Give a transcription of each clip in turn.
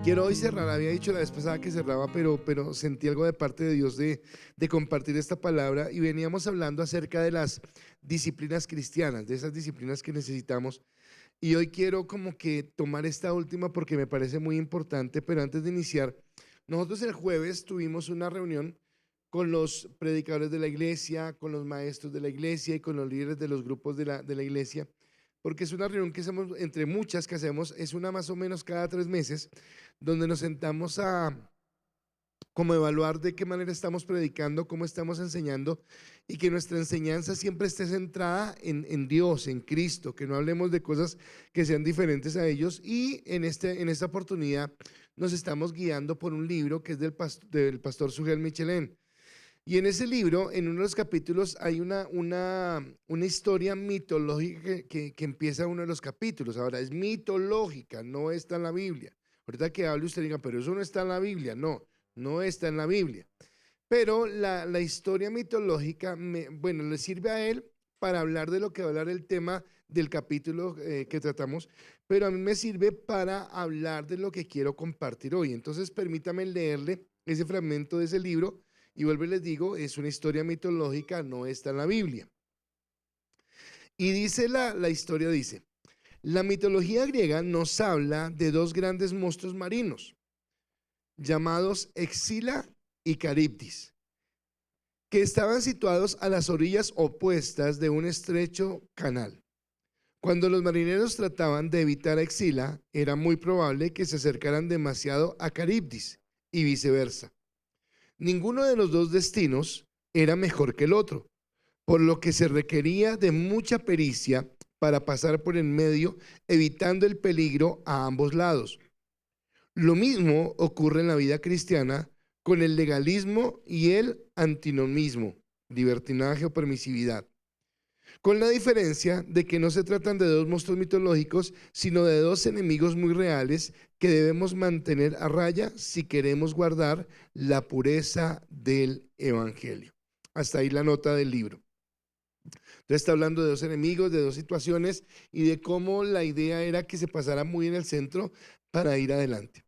Quiero hoy cerrar, había dicho la vez pasada que cerraba, pero sentí algo de parte de Dios de compartir esta palabra y veníamos hablando acerca de las disciplinas cristianas, de esas disciplinas que necesitamos. Y hoy quiero como que tomar esta última porque me parece muy importante, pero antes de iniciar, nosotros el jueves tuvimos una reunión con los predicadores de la iglesia, con los maestros de la iglesia y con los líderes de los grupos de la iglesia, porque es una reunión que hacemos, entre muchas que hacemos, es una más o menos cada 3 meses, donde nos sentamos a como evaluar de qué manera estamos predicando, cómo estamos enseñando y que nuestra enseñanza siempre esté centrada en Dios, en Cristo, que no hablemos de cosas que sean diferentes a ellos. Y en esta oportunidad nos estamos guiando por un libro que es del pastor Sugel Michelén. Y en ese libro, en uno de los capítulos, hay una historia mitológica que empieza uno de los capítulos. Ahora, es mitológica, no está en la Biblia. Ahorita que hable usted diga, pero eso no está en la Biblia. No, no está en la Biblia. Pero la historia mitológica, bueno, le sirve a él para hablar de lo que va a hablar el tema del capítulo que tratamos, pero a mí me sirve para hablar de lo que quiero compartir hoy. Entonces, permítame leerle ese fragmento de ese libro. Y vuelvo y les digo, es una historia mitológica, no está en la Biblia. Y dice la historia, dice, la mitología griega nos habla de dos grandes monstruos marinos, llamados Escila y Caribdis, que estaban situados a las orillas opuestas de un estrecho canal. Cuando los marineros trataban de evitar a Escila, era muy probable que se acercaran demasiado a Caribdis y viceversa. Ninguno de los dos destinos era mejor que el otro, por lo que se requería de mucha pericia para pasar por en medio, evitando el peligro a ambos lados. Lo mismo ocurre en la vida cristiana con el legalismo y el antinomismo, libertinaje o permisividad, con la diferencia de que no se tratan de dos monstruos mitológicos, sino de dos enemigos muy reales que debemos mantener a raya si queremos guardar la pureza del evangelio. Hasta ahí la nota del libro. Entonces está hablando de dos enemigos, de dos situaciones y de cómo la idea era que se pasara muy en el centro para ir adelante.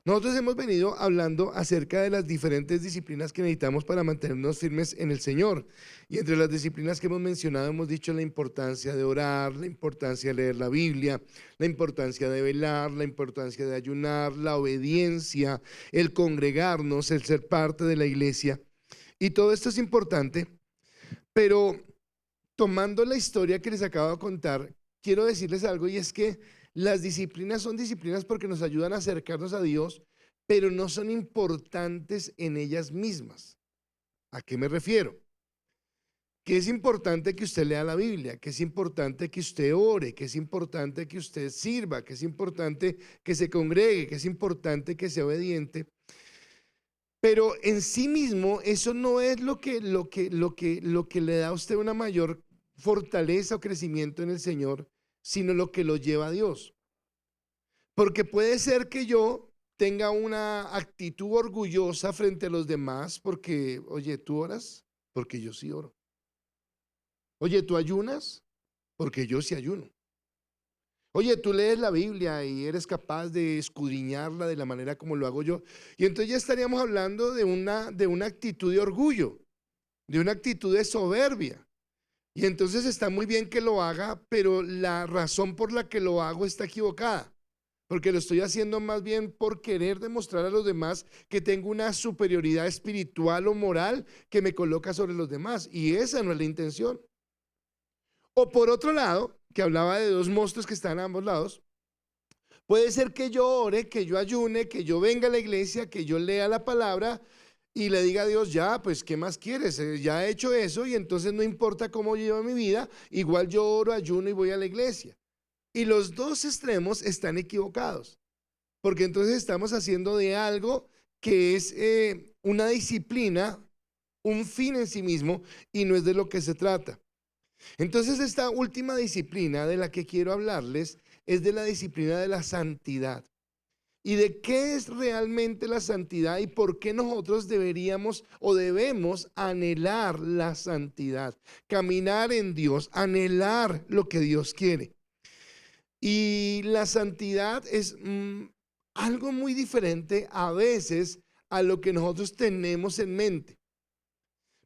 Nosotros hemos venido hablando acerca de las diferentes disciplinas que necesitamos para mantenernos firmes en el Señor. Y entre las disciplinas que hemos mencionado hemos dicho la importancia de orar, la importancia de leer la Biblia, la importancia de velar, la importancia de ayunar, la obediencia, el congregarnos, el ser parte de la iglesia. Y todo esto es importante, pero tomando la historia que les acabo de contar, quiero decirles algo y es que las disciplinas son disciplinas porque nos ayudan a acercarnos a Dios, pero no son importantes en ellas mismas. ¿A qué me refiero? Que es importante que usted lea la Biblia, que es importante que usted ore, que es importante que usted sirva, que es importante que se congregue, que es importante que sea obediente. Pero en sí mismo eso no es lo que le da a usted una mayor fortaleza o crecimiento en el Señor, sino lo que lo lleva a Dios. Porque puede ser que yo tenga una actitud orgullosa frente a los demás porque, oye, ¿tú oras? Porque yo sí oro. Oye, ¿tú ayunas? Porque yo sí ayuno. Oye, tú lees la Biblia y eres capaz de escudriñarla de la manera como lo hago yo. Y entonces ya estaríamos hablando de una actitud de orgullo, de una actitud de soberbia. Y entonces está muy bien que lo haga, pero la razón por la que lo hago está equivocada. Porque lo estoy haciendo más bien por querer demostrar a los demás que tengo una superioridad espiritual o moral que me coloca sobre los demás. Y esa no es la intención. O por otro lado, que hablaba de dos monstruos que están a ambos lados, puede ser que yo ore, que yo ayune, que yo venga a la iglesia, que yo lea la palabra y le diga a Dios, ya, pues, ¿qué más quieres? Ya he hecho eso y entonces no importa cómo llevo mi vida, igual yo oro, ayuno y voy a la iglesia. Y los dos extremos están equivocados, porque entonces estamos haciendo de algo que es una disciplina, un fin en sí mismo, y no es de lo que se trata. Entonces esta última disciplina de la que quiero hablarles es de la disciplina de la santidad. ¿Y de qué es realmente la santidad y por qué nosotros deberíamos o debemos anhelar la santidad? Caminar en Dios, anhelar lo que Dios quiere. Y la santidad es algo muy diferente a veces a lo que nosotros tenemos en mente.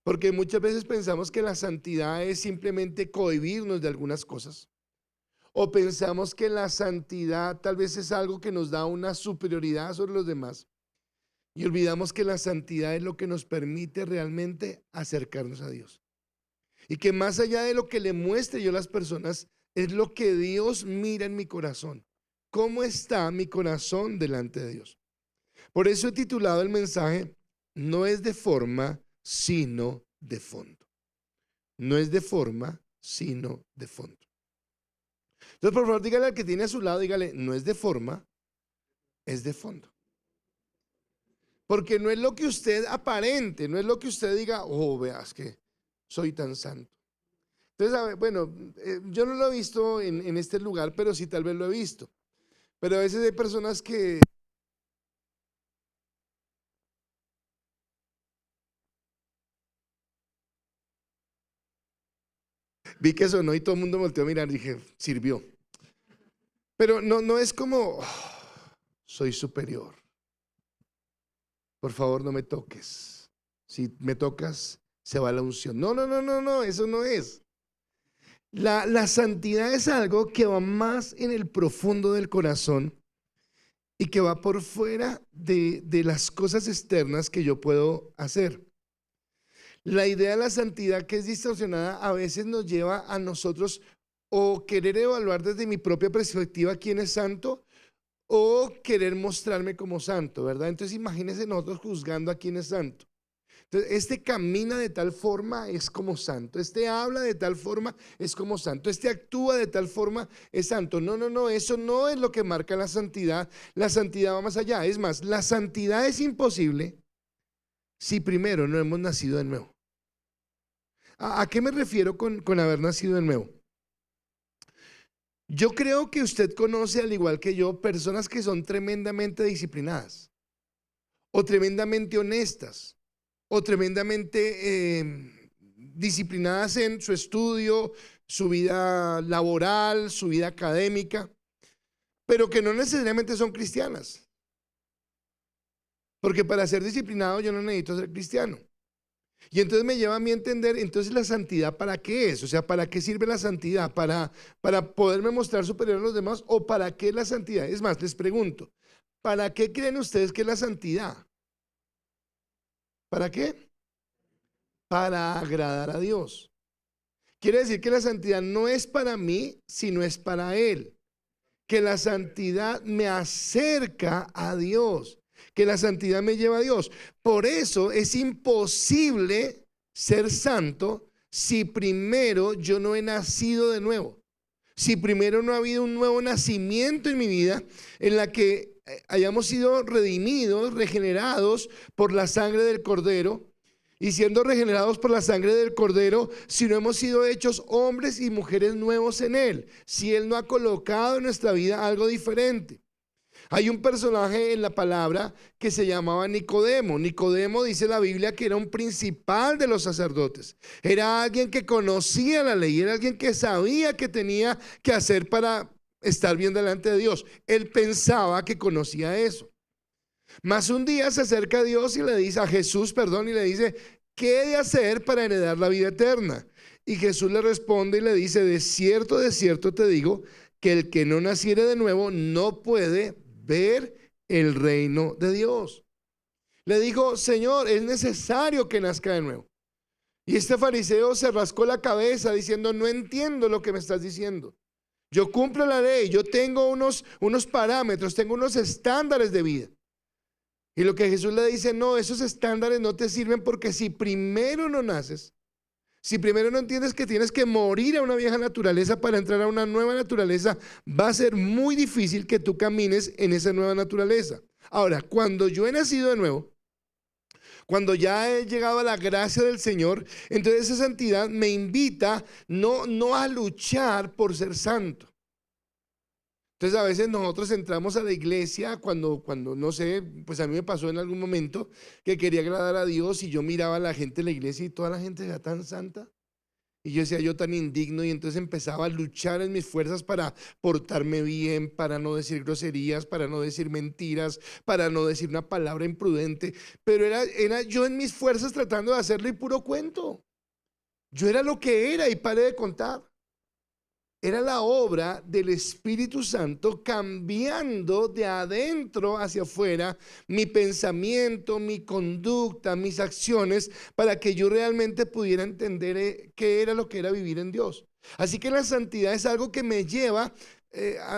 Porque muchas veces pensamos que la santidad es simplemente cohibirnos de algunas cosas. O pensamos que la santidad tal vez es algo que nos da una superioridad sobre los demás. Y olvidamos que la santidad es lo que nos permite realmente acercarnos a Dios. Y que más allá de lo que le muestre yo a las personas, es lo que Dios mira en mi corazón. ¿Cómo está mi corazón delante de Dios? Por eso he titulado el mensaje, no es de forma, sino de fondo. No es de forma, sino de fondo. Entonces, por favor, dígale al que tiene a su lado, dígale, no es de forma, es de fondo. Porque no es lo que usted aparente, no es lo que usted diga, oh, veas que soy tan santo. Entonces, bueno, yo no lo he visto en este lugar, pero sí tal vez lo he visto. Pero a veces hay personas que vi que sonó y todo el mundo volteó a mirar y dije, sirvió. Pero no es como, "Oh, soy superior. Por favor, no me toques. Si me tocas, se va la unción". No, eso no es. La santidad es algo que va más en el profundo del corazón y que va por fuera de las cosas externas que yo puedo hacer. La idea de la santidad que es distorsionada a veces nos lleva a nosotros o querer evaluar desde mi propia perspectiva quién es santo o querer mostrarme como santo, ¿verdad? Entonces imagínense nosotros juzgando a quién es santo. Entonces, este camina de tal forma es como santo, este habla de tal forma es como santo, este actúa de tal forma es santo. No, eso no es lo que marca la santidad. La santidad va más allá. Es más, la santidad es imposible si primero no hemos nacido de nuevo. ¿A qué me refiero con haber nacido de nuevo? Yo creo que usted conoce, al igual que yo, personas que son tremendamente disciplinadas o tremendamente honestas o tremendamente disciplinadas en su estudio, su vida laboral, su vida académica, pero que no necesariamente son cristianas. Porque para ser disciplinado yo no necesito ser cristiano. Y entonces me lleva a mí a entender, entonces la santidad, ¿para qué es? O sea, ¿para qué sirve la santidad? ¿Para poderme mostrar superior a los demás? ¿O para qué la santidad? Es más, les pregunto, ¿para qué creen ustedes que es la santidad? ¿Para qué? Para agradar a Dios. Quiere decir que la santidad no es para mí, sino es para Él. Que la santidad me acerca a Dios. Que la santidad me lleva a Dios. Por eso es imposible ser santo si primero yo no he nacido de nuevo. Si primero no ha habido un nuevo nacimiento en mi vida en la que hayamos sido redimidos, regenerados por la sangre del Cordero. Y siendo regenerados por la sangre del Cordero, si no hemos sido hechos hombres y mujeres nuevos en Él, si Él no ha colocado en nuestra vida algo diferente. Hay un personaje en la palabra que se llamaba Nicodemo. Nicodemo, dice la Biblia, que era un principal de los sacerdotes. Era alguien que conocía la ley, era alguien que sabía qué tenía que hacer para estar bien delante de Dios. Él pensaba que conocía eso. Mas un día se acerca a Dios y le dice, a Jesús, perdón, y le dice, ¿qué he de hacer para heredar la vida eterna? Y Jesús le responde y le dice, de cierto te digo, que el que no naciere de nuevo no puede ver el reino de Dios. Le dijo, Señor, es necesario que nazca de nuevo. Y este fariseo se rascó la cabeza diciendo, no entiendo lo que me estás diciendo. Yo cumplo la ley, yo tengo unos parámetros, tengo unos estándares de vida. Y lo que Jesús le dice, no, esos estándares no te sirven porque si primero no naces, si primero no entiendes que tienes que morir a una vieja naturaleza para entrar a una nueva naturaleza, va a ser muy difícil que tú camines en esa nueva naturaleza. Ahora, cuando yo he nacido de nuevo, cuando ya he llegado a la gracia del Señor, entonces esa santidad me invita no a luchar por ser santo. Entonces a veces nosotros entramos a la iglesia cuando no sé, pues a mí me pasó en algún momento que quería agradar a Dios y yo miraba a la gente de la iglesia y toda la gente era tan santa Y yo decía, yo tan indigno, y entonces empezaba a luchar en mis fuerzas para portarme bien, para no decir groserías, para no decir mentiras, para no decir una palabra imprudente, pero era yo en mis fuerzas tratando de hacerlo y puro cuento. Yo era lo que era y paré de contar. Era la obra del Espíritu Santo cambiando de adentro hacia afuera mi pensamiento, mi conducta, mis acciones, para que yo realmente pudiera entender qué era lo que era vivir en Dios. Así que la santidad es algo que me lleva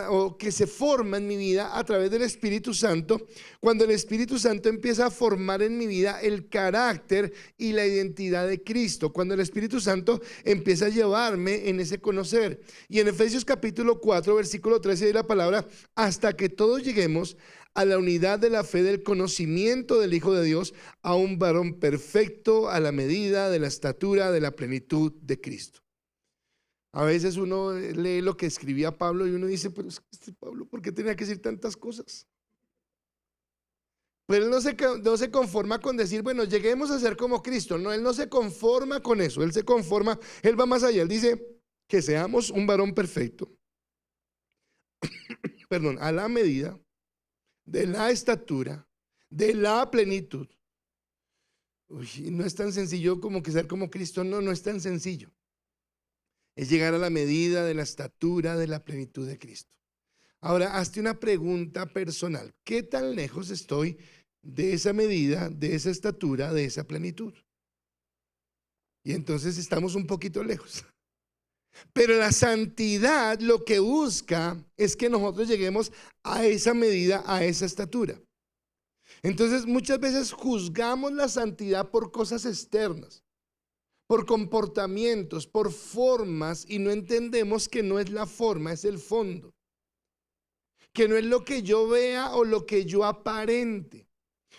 o que se forma en mi vida a través del Espíritu Santo, cuando el Espíritu Santo empieza a formar en mi vida el carácter y la identidad de Cristo, cuando el Espíritu Santo empieza a llevarme en ese conocer. Y en Efesios capítulo 4 versículo 13 de la palabra, hasta que todos lleguemos a la unidad de la fe del conocimiento del Hijo de Dios, a un varón perfecto, a la medida de la estatura de la plenitud de Cristo. A veces uno lee lo que escribía Pablo y uno dice, pero Pablo, ¿por qué tenía que decir tantas cosas? Pero él no se conforma con decir, bueno, lleguemos a ser como Cristo. No, él no se conforma con eso, él se conforma, él va más allá, él dice que seamos un varón perfecto, perdón, a la medida de la estatura, de la plenitud. Uy, no es tan sencillo como que ser como Cristo, no es tan sencillo. Es llegar a la medida de la estatura de la plenitud de Cristo. Ahora, hazte una pregunta personal. ¿Qué tan lejos estoy de esa medida, de esa estatura, de esa plenitud? Y entonces estamos un poquito lejos. Pero la santidad lo que busca es que nosotros lleguemos a esa medida, a esa estatura. Entonces, muchas veces juzgamos la santidad por cosas externas, por comportamientos, por formas, y no entendemos que no es la forma, es el fondo. Que no es lo que yo vea o lo que yo aparente.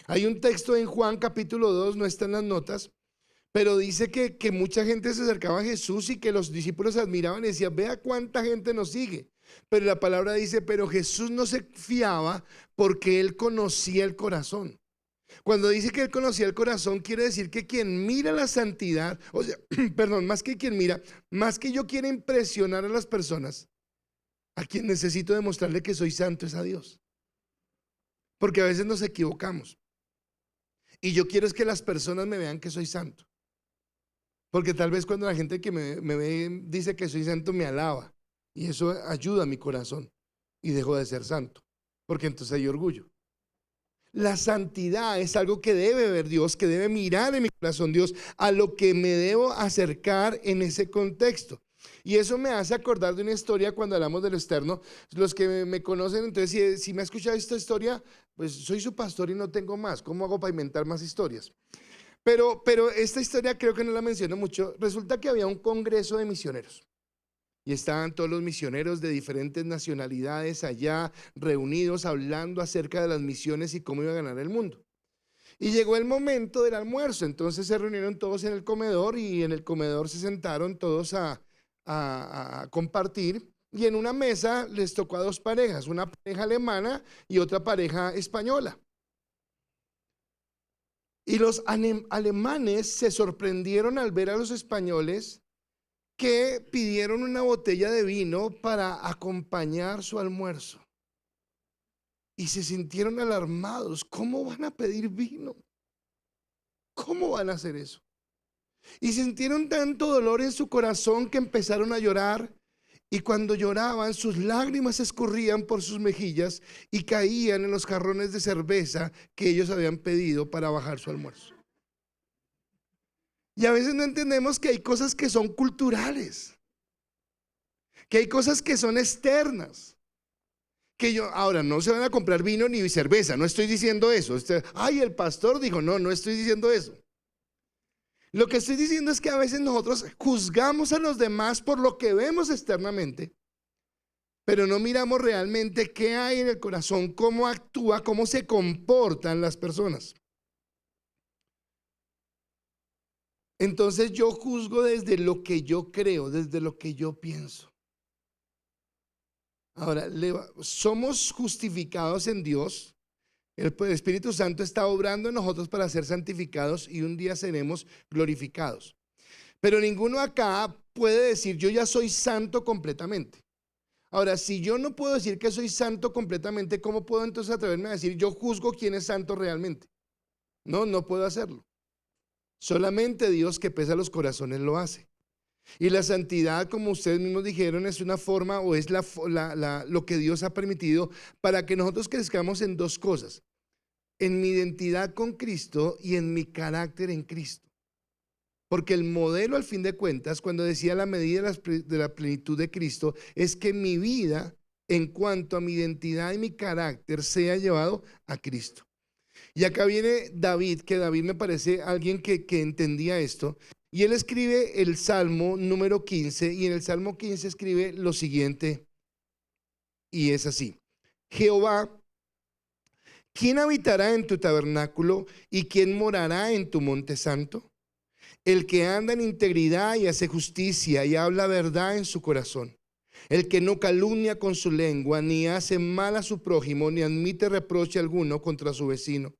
Hay un texto en Juan capítulo 2, no está en las notas, pero dice que mucha gente se acercaba a Jesús y que los discípulos admiraban y decían, vea cuánta gente nos sigue. Pero la palabra dice, pero Jesús no se fiaba porque él conocía el corazón. Cuando dice que él conocía el corazón, quiere decir que quien mira la santidad, o sea, perdón, más que quien mira, más que yo quiera impresionar a las personas, a quien necesito demostrarle que soy santo es a Dios. Porque a veces nos equivocamos. Y yo quiero es que las personas me vean que soy santo. Porque tal vez cuando la gente que me ve dice que soy santo me alaba. Y eso ayuda a mi corazón. Y dejo de ser santo. Porque entonces hay orgullo. La santidad es algo que debe ver Dios, que debe mirar en mi corazón Dios, a lo que me debo acercar en ese contexto. Y eso me hace acordar de una historia cuando hablamos de lo externo. Los que me conocen, entonces si me ha escuchado esta historia, pues soy su pastor y no tengo más. ¿Cómo hago para inventar más historias? Pero esta historia creo que no la menciono mucho. Resulta que había un congreso de misioneros. Y estaban todos los misioneros de diferentes nacionalidades allá reunidos hablando acerca de las misiones y cómo iba a ganar el mundo. Y llegó el momento del almuerzo, entonces se reunieron todos en el comedor y en el comedor se sentaron todos a compartir. Y en una mesa les tocó a dos parejas, una pareja alemana y otra pareja española. Y los alemanes se sorprendieron al ver a los españoles que pidieron una botella de vino para acompañar su almuerzo. Y se sintieron alarmados. ¿Cómo van a pedir vino? ¿Cómo van a hacer eso? Y sintieron tanto dolor en su corazón que empezaron a llorar. Y cuando lloraban, sus lágrimas escurrían por sus mejillas y caían en los jarrones de cerveza que ellos habían pedido para bajar su almuerzo. Y a veces no entendemos que hay cosas que son culturales, que hay cosas que son externas, que ahora no se van a comprar vino ni cerveza, no estoy diciendo eso. Ay, el pastor dijo, no estoy diciendo eso. Lo que estoy diciendo es que a veces nosotros juzgamos a los demás por lo que vemos externamente, pero no miramos realmente qué hay en el corazón, cómo actúa, cómo se comportan las personas. Entonces yo juzgo desde lo que yo creo, desde lo que yo pienso. Ahora, somos justificados en Dios. El Espíritu Santo está obrando en nosotros para ser santificados y un día seremos glorificados. Pero ninguno acá puede decir yo ya soy santo completamente. Ahora, si yo no puedo decir que soy santo completamente, ¿cómo puedo entonces atreverme a decir yo juzgo quién es santo realmente? No, no puedo hacerlo. Solamente Dios que pesa los corazones lo hace. Y la santidad, como ustedes mismos dijeron, es una forma o es lo que Dios ha permitido para que nosotros crezcamos en dos cosas: en mi identidad con Cristo y en mi carácter en Cristo. Porque el modelo, al fin de cuentas, cuando decía la medida de la plenitud de Cristo, es que mi vida, en cuanto a mi identidad y mi carácter, sea llevado a Cristo. Y acá viene David, que David me parece alguien que entendía esto. Y él escribe el Salmo número 15, y en el Salmo 15 escribe lo siguiente, y es así: Jehová, ¿quién habitará en tu tabernáculo y quién morará en tu monte santo? El que anda en integridad y hace justicia y habla verdad en su corazón. El que no calumnia con su lengua, ni hace mal a su prójimo, ni admite reproche alguno contra su vecino.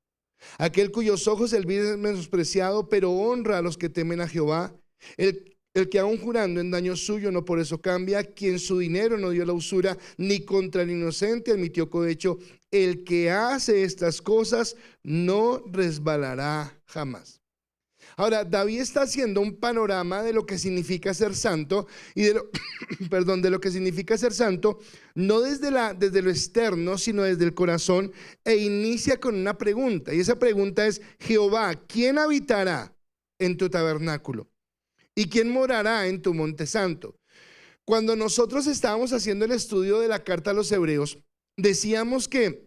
Aquel cuyos ojos el bien es menospreciado, pero honra a los que temen a Jehová. El que aún jurando en daño suyo no por eso cambia, quien su dinero no dio a la usura, ni contra el inocente admitió cohecho. El que hace estas cosas no resbalará jamás. Ahora, David está haciendo un panorama de lo que significa ser santo y perdón, de lo que significa ser santo, no desde lo externo, sino desde el corazón, e inicia con una pregunta, y esa pregunta es: Jehová, ¿quién habitará en tu tabernáculo? ¿Y quién morará en tu monte santo? Cuando nosotros estábamos haciendo el estudio de la carta a los Hebreos, decíamos que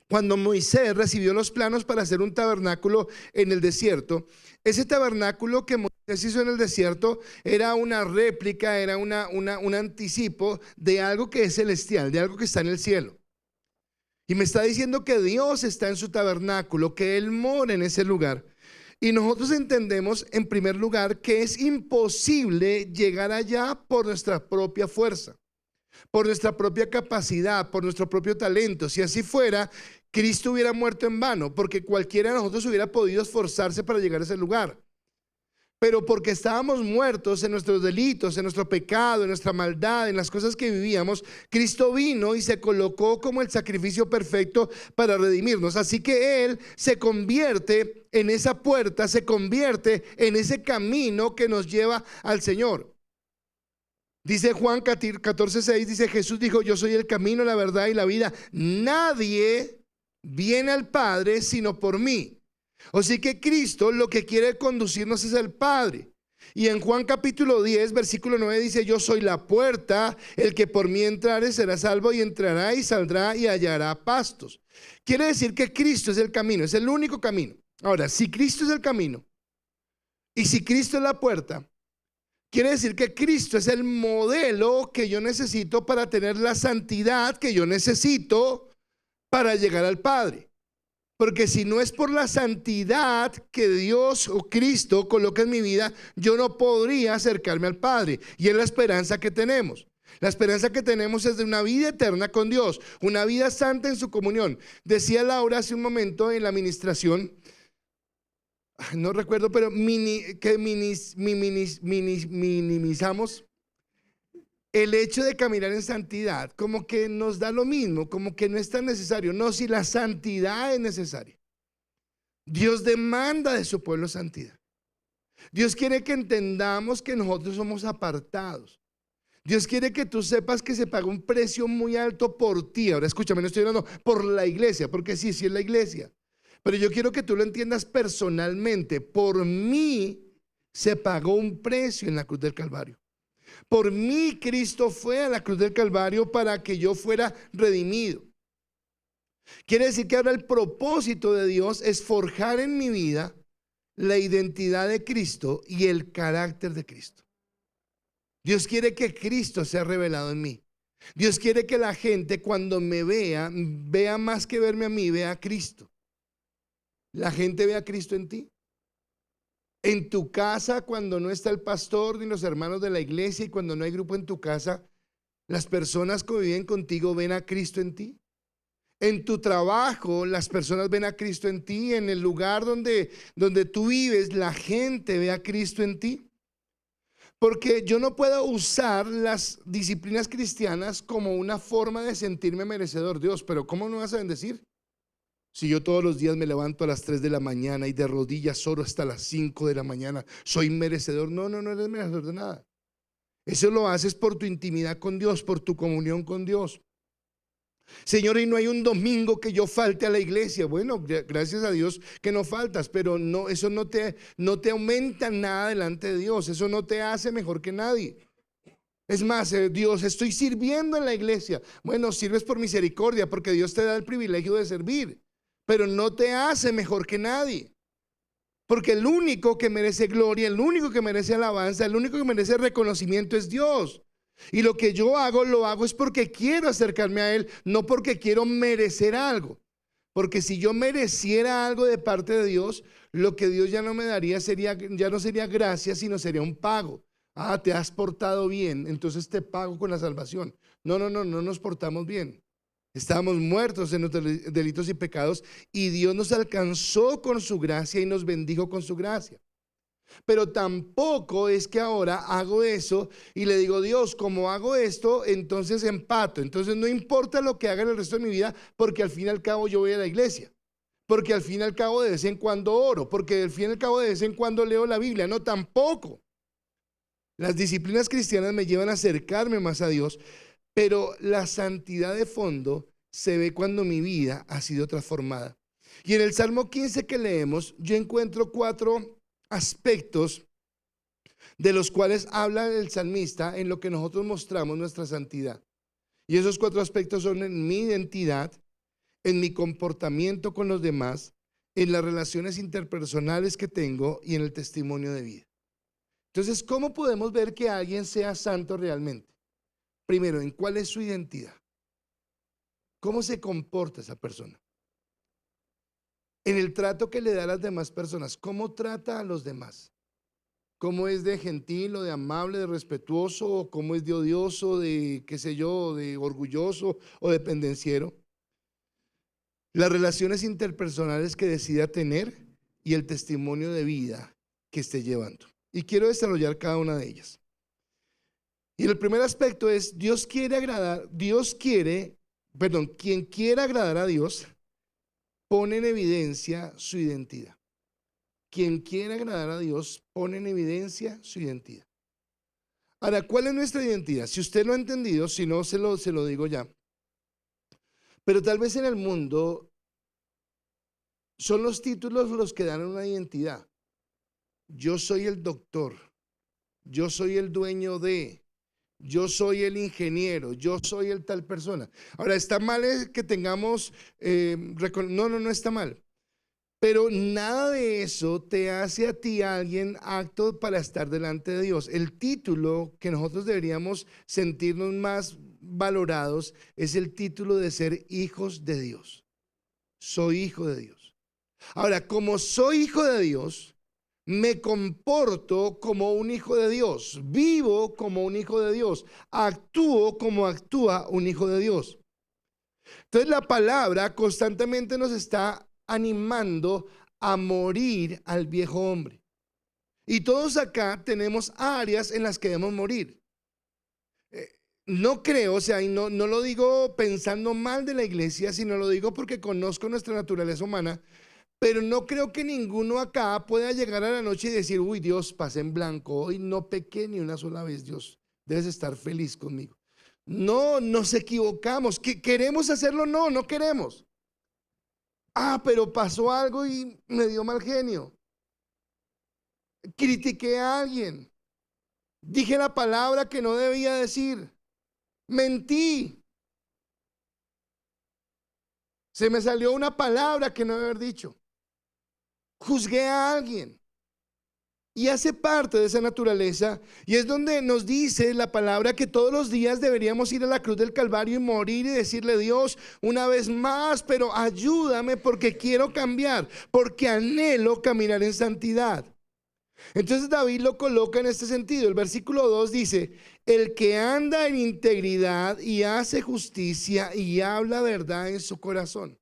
cuando Moisés recibió los planos para hacer un tabernáculo en el desierto, ese tabernáculo que Moisés hizo en el desierto era una réplica, era un anticipo de algo que es celestial, de algo que está en el cielo. Y me está diciendo que Dios está en su tabernáculo, que Él mora en ese lugar. Y nosotros entendemos, en primer lugar, que es imposible llegar allá por nuestra propia fuerza, por nuestra propia capacidad, por nuestro propio talento. Si así fuera, Cristo hubiera muerto en vano, porque cualquiera de nosotros hubiera podido esforzarse para llegar a ese lugar. Pero porque estábamos muertos en nuestros delitos, en nuestro pecado, en nuestra maldad, en las cosas que vivíamos, Cristo vino y se colocó como el sacrificio perfecto para redimirnos. Así que Él se convierte en esa puerta, se convierte en ese camino que nos lleva al Señor. Dice Juan 14:6, dice: Jesús dijo: yo soy el camino, la verdad y la vida. Nadie viene al Padre sino por mí. Así que Cristo lo que quiere conducirnos es el Padre. Y en Juan capítulo 10, versículo 9 dice: yo soy la puerta, el que por mí entrare será salvo, y entrará y saldrá y hallará pastos. Quiere decir que Cristo es el camino, es el único camino. Ahora, si Cristo es el camino y si Cristo es la puerta, quiere decir que Cristo es el modelo que yo necesito para tener la santidad que yo necesito para llegar al Padre. Porque si no es por la santidad que Dios o Cristo coloca en mi vida, yo no podría acercarme al Padre. Y es la esperanza que tenemos. La esperanza que tenemos es de una vida eterna con Dios, una vida santa en su comunión. Decía Laura hace un momento en la administración, no recuerdo, pero minimizamos el hecho de caminar en santidad, como que nos da lo mismo, como que no es tan necesario. No, si la santidad es necesaria. Dios demanda de su pueblo santidad. Dios quiere que entendamos que nosotros somos apartados. Dios quiere que tú sepas que se paga un precio muy alto por ti. Ahora escúchame, no estoy hablando por la iglesia, porque sí es la iglesia. Pero yo quiero que tú lo entiendas personalmente. Por mí se pagó un precio en la cruz del Calvario. Por mí Cristo fue a la cruz del Calvario para que yo fuera redimido. Quiere decir que ahora el propósito de Dios es forjar en mi vida la identidad de Cristo y el carácter de Cristo. Dios quiere que Cristo sea revelado en mí. Dios quiere que la gente cuando me vea más que verme a mí, vea a Cristo. La gente ve a Cristo en ti. En tu casa, cuando no está el pastor ni los hermanos de la iglesia, y cuando no hay grupo en tu casa, las personas que viven contigo ven a Cristo en ti. En tu trabajo, las personas ven a Cristo en ti. En el lugar donde tú vives, la gente ve a Cristo en ti. Porque yo no puedo usar las disciplinas cristianas como una forma de sentirme merecedor. Dios, pero ¿cómo me vas a bendecir? Si yo todos los días me levanto a las 3 de la mañana y de rodillas oro hasta las 5 de la mañana, ¿soy merecedor? No, no, no eres merecedor de nada. Eso lo haces por tu intimidad con Dios, por tu comunión con Dios. Señor, y no hay un domingo que yo falte a la iglesia. Bueno, gracias a Dios que no faltas, pero no, eso no te aumenta nada delante de Dios. Eso no te hace mejor que nadie. Es más, Dios, estoy sirviendo en la iglesia. Bueno, sirves por misericordia, porque Dios te da el privilegio de servir, pero no te hace mejor que nadie. Porque el único que merece gloria, el único que merece alabanza, el único que merece reconocimiento es Dios. Y lo que yo hago, lo hago es porque quiero acercarme a Él, no porque quiero merecer algo. Porque si yo mereciera algo de parte de Dios, lo que Dios ya no me daría ya no sería gracia, sino sería un pago. Ah, te has portado bien, entonces te pago con la salvación. No, no, no, no nos portamos bien. Estábamos muertos en nuestros delitos y pecados y Dios nos alcanzó con su gracia y nos bendijo con su gracia. Pero tampoco es que ahora hago eso y le digo, Dios, como hago esto, entonces empato. Entonces no importa lo que haga en el resto de mi vida, porque al fin y al cabo yo voy a la iglesia. Porque al fin y al cabo de vez en cuando oro. Porque al fin y al cabo de vez en cuando leo la Biblia. No, tampoco. Las disciplinas cristianas me llevan a acercarme más a Dios, pero la santidad de fondo se ve cuando mi vida ha sido transformada. Y en el Salmo 15 que leemos, yo encuentro 4 aspectos de los cuales habla el salmista en lo que nosotros mostramos nuestra santidad. Y esos 4 aspectos son en mi identidad, en mi comportamiento con los demás, en las relaciones interpersonales que tengo y en el testimonio de vida. Entonces, ¿cómo podemos ver que alguien sea santo realmente? Primero, ¿en cuál es su identidad? ¿Cómo se comporta esa persona? En el trato que le da a las demás personas, ¿cómo trata a los demás? ¿Cómo es de gentil o de amable, de respetuoso, o cómo es de odioso, de qué sé yo, de orgulloso o de pendenciero? Las relaciones interpersonales que decida tener y el testimonio de vida que esté llevando. Y quiero desarrollar cada una de ellas. Y el primer aspecto es, quien quiera agradar a Dios, pone en evidencia su identidad. Quien quiera agradar a Dios, pone en evidencia su identidad. Ahora, ¿cuál es nuestra identidad? Si usted lo ha entendido, si no, se lo digo ya. Pero tal vez en el mundo son los títulos los que dan una identidad. Yo soy el doctor, yo soy el dueño de, yo soy el ingeniero, yo soy el tal persona. Ahora, ¿está mal que tengamos, no está mal. Pero nada de eso te hace a ti alguien apto para estar delante de Dios. El título que nosotros deberíamos sentirnos más valorados es el título de ser hijos de Dios. Soy hijo de Dios. Ahora, como soy hijo de Dios, me comporto como un hijo de Dios, vivo como un hijo de Dios, actúo como actúa un hijo de Dios. Entonces la palabra constantemente nos está animando a morir al viejo hombre. Y todos acá tenemos áreas en las que debemos morir. No creo, o sea, y no lo digo pensando mal de la iglesia, sino lo digo porque conozco nuestra naturaleza humana, pero no creo que ninguno acá pueda llegar a la noche y decir, uy, Dios, pasé en blanco, hoy no pequé ni una sola vez, Dios, debes estar feliz conmigo. No, nos equivocamos. ¿Queremos hacerlo? No, no queremos. Pero pasó algo y me dio mal genio. Critiqué a alguien. Dije la palabra que no debía decir. Mentí. Se me salió una palabra que no debía haber dicho. Juzgué a alguien. Y hace parte de esa naturaleza, y es donde nos dice la palabra que todos los días deberíamos ir a la cruz del Calvario y morir y decirle, Dios, una vez más, pero ayúdame porque quiero cambiar, porque anhelo caminar en santidad. Entonces David lo coloca en este sentido. El versículo 2 dice, el que anda en integridad y hace justicia y habla verdad en su corazón.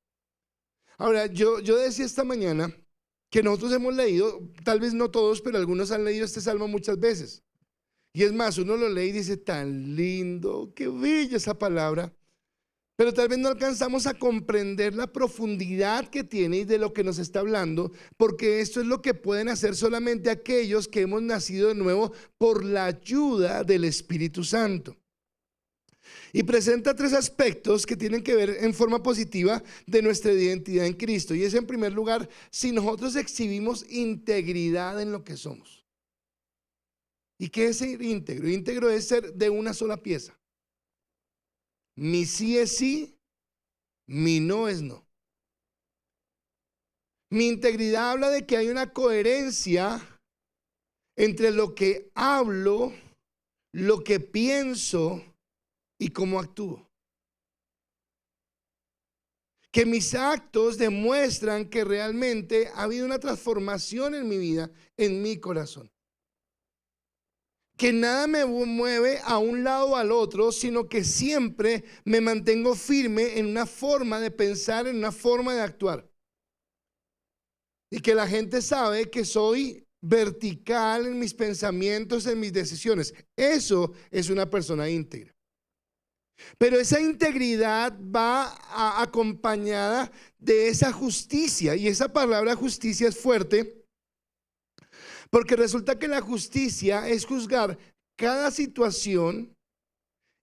Ahora, yo decía esta mañana que nosotros hemos leído, tal vez no todos, pero algunos han leído este salmo muchas veces. Y es más, uno lo lee y dice, tan lindo, qué bella esa palabra. Pero tal vez no alcanzamos a comprender la profundidad que tiene y de lo que nos está hablando, porque esto es lo que pueden hacer solamente aquellos que hemos nacido de nuevo por la ayuda del Espíritu Santo. Y presenta tres aspectos que tienen que ver en forma positiva de nuestra identidad en Cristo. Y es, en primer lugar, si nosotros exhibimos integridad en lo que somos. ¿Y qué es ser íntegro? Íntegro es ser de una sola pieza. Mi sí es sí, mi no es no. Mi integridad habla de que hay una coherencia entre lo que hablo, lo que pienso y cómo actúo. Que mis actos demuestran que realmente ha habido una transformación en mi vida, en mi corazón. Que nada me mueve a un lado o al otro, sino que siempre me mantengo firme en una forma de pensar, en una forma de actuar. Y que la gente sabe que soy vertical en mis pensamientos, en mis decisiones. Eso es una persona íntegra. Pero esa integridad va acompañada de esa justicia. Y esa palabra justicia es fuerte, porque resulta que la justicia es juzgar cada situación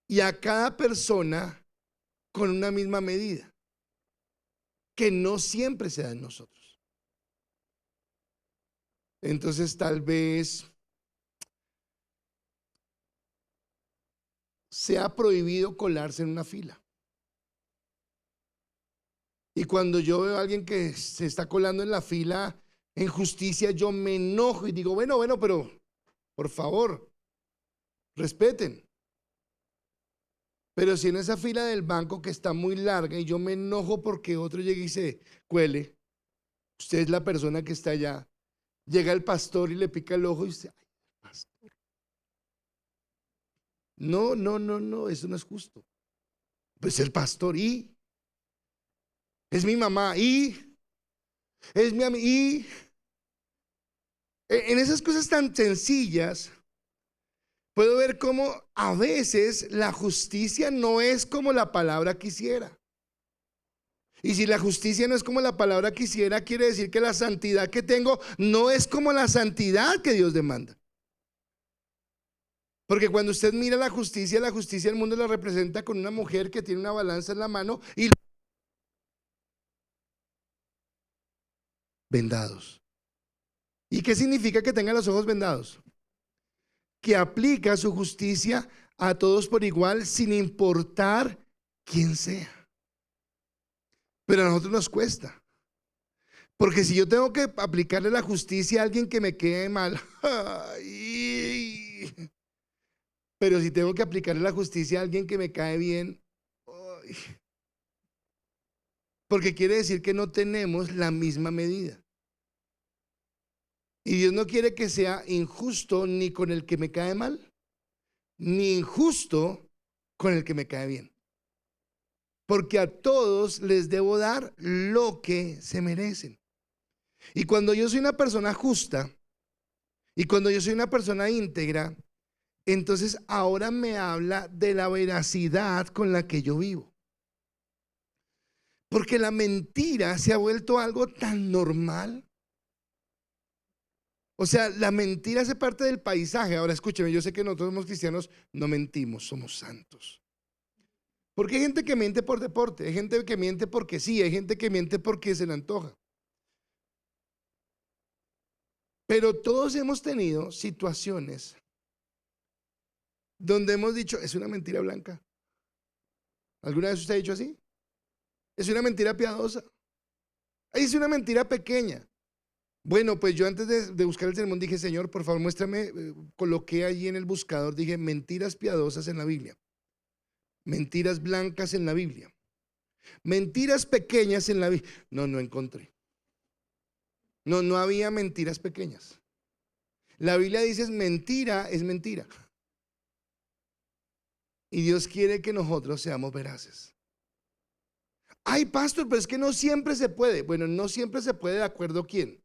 y a cada persona con una misma medida, que no siempre se da en nosotros. Entonces tal vez se ha prohibido colarse en una fila. Y cuando yo veo a alguien que se está colando en la fila en justicia, yo me enojo y digo, bueno, pero por favor, respeten. Pero si en esa fila del banco que está muy larga y yo me enojo porque otro llegue y se cuele, usted es la persona que está allá, llega el pastor y le pica el ojo y usted, ay, pastor. No, eso no es justo. Pues el pastor y es mi mamá y es mi amiga y en esas cosas tan sencillas puedo ver cómo a veces la justicia no es como la palabra quisiera. Y si la justicia no es como la palabra quisiera, quiere decir que la santidad que tengo no es como la santidad que Dios demanda. Porque cuando usted mira la justicia del mundo la representa con una mujer que tiene una balanza en la mano y vendados. ¿Y qué significa que tenga los ojos vendados? Que aplica su justicia a todos por igual sin importar quién sea. Pero a nosotros nos cuesta. Porque si yo tengo que aplicarle la justicia a alguien que me quede mal, ay, pero si tengo que aplicarle la justicia a alguien que me cae bien, ay, porque quiere decir que no tenemos la misma medida. Y Dios no quiere que sea injusto ni con el que me cae mal, ni injusto con el que me cae bien. Porque a todos les debo dar lo que se merecen. Y cuando yo soy una persona justa, y cuando yo soy una persona íntegra, entonces ahora me habla de la veracidad con la que yo vivo. Porque la mentira se ha vuelto algo tan normal. O sea, la mentira hace parte del paisaje. Ahora escúcheme, yo sé que nosotros somos cristianos, no mentimos, somos santos. Porque hay gente que miente por deporte, hay gente que miente porque sí, hay gente que miente porque se le antoja. Pero todos hemos tenido situaciones donde hemos dicho, es una mentira blanca. ¿Alguna vez usted ha dicho así? Es una mentira piadosa. Es una mentira pequeña. Bueno, pues yo antes de buscar el sermón dije, Señor, por favor, muéstrame, coloqué allí en el buscador, dije, mentiras piadosas en la Biblia, mentiras blancas en la Biblia, mentiras pequeñas en la Biblia. No encontré. No había mentiras pequeñas. La Biblia dice, mentira es mentira. Y Dios quiere que nosotros seamos veraces. Ay, pastor, pero es que no siempre se puede. Bueno, no siempre se puede, ¿de acuerdo a quién?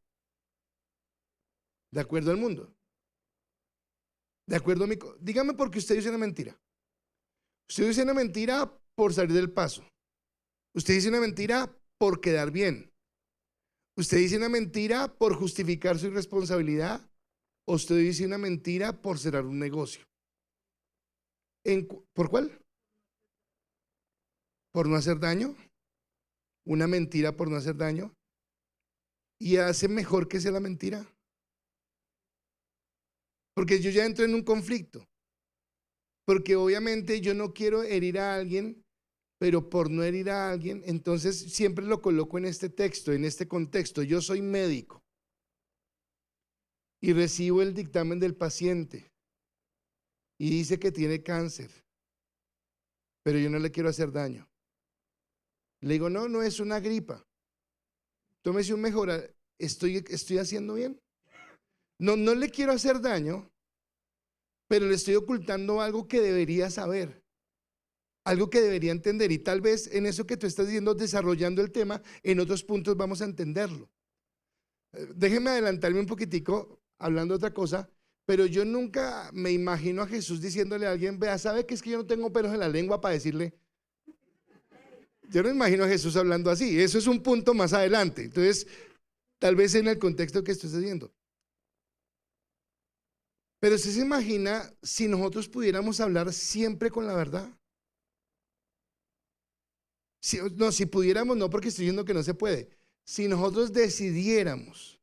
De acuerdo al mundo. De acuerdo a mi... Dígame por qué usted dice una mentira. Usted dice una mentira por salir del paso. Usted dice una mentira por quedar bien. Usted dice una mentira por justificar su irresponsabilidad. O usted dice una mentira por cerrar un negocio. ¿Por cuál? Por no hacer daño. Una mentira por no hacer daño. ¿Y hace mejor que sea la mentira? Porque yo ya entro en un conflicto. Porque obviamente yo no quiero herir a alguien, pero por no herir a alguien, entonces siempre lo coloco en este texto, en este contexto. Yo soy médico y recibo el dictamen del paciente y dice que tiene cáncer, pero yo no le quiero hacer daño. Le digo, no, no es una gripa. Tómese un mejora. ¿Estoy haciendo bien? No, no le quiero hacer daño, pero le estoy ocultando algo que debería saber, algo que debería entender. Y tal vez en eso que tú estás diciendo, desarrollando el tema, en otros puntos vamos a entenderlo. Déjeme adelantarme un poquitico, hablando de otra cosa, pero yo nunca me imagino a Jesús diciéndole a alguien, vea, ¿sabe que es que yo no tengo pelos en la lengua para decirle? Yo no imagino a Jesús hablando así. Eso es un punto más adelante. Entonces, tal vez en el contexto que estoy diciendo. Pero ¿usted se imagina si nosotros pudiéramos hablar siempre con la verdad? Si pudiéramos, no porque estoy diciendo que no se puede. Si nosotros decidiéramos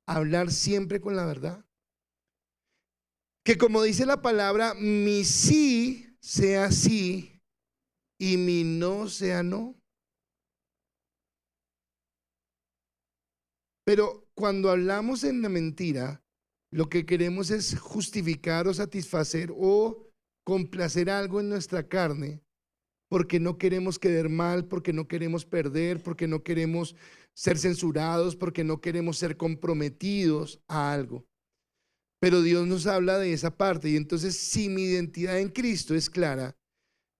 hablar siempre con la verdad, que como dice la palabra, mi sí sea sí y mi no sea no. Pero cuando hablamos en la mentira, lo que queremos es justificar o satisfacer o complacer algo en nuestra carne, porque no queremos quedar mal, porque no queremos perder, porque no queremos ser censurados, porque no queremos ser comprometidos a algo. Pero Dios nos habla de esa parte, y entonces si mi identidad en Cristo es clara,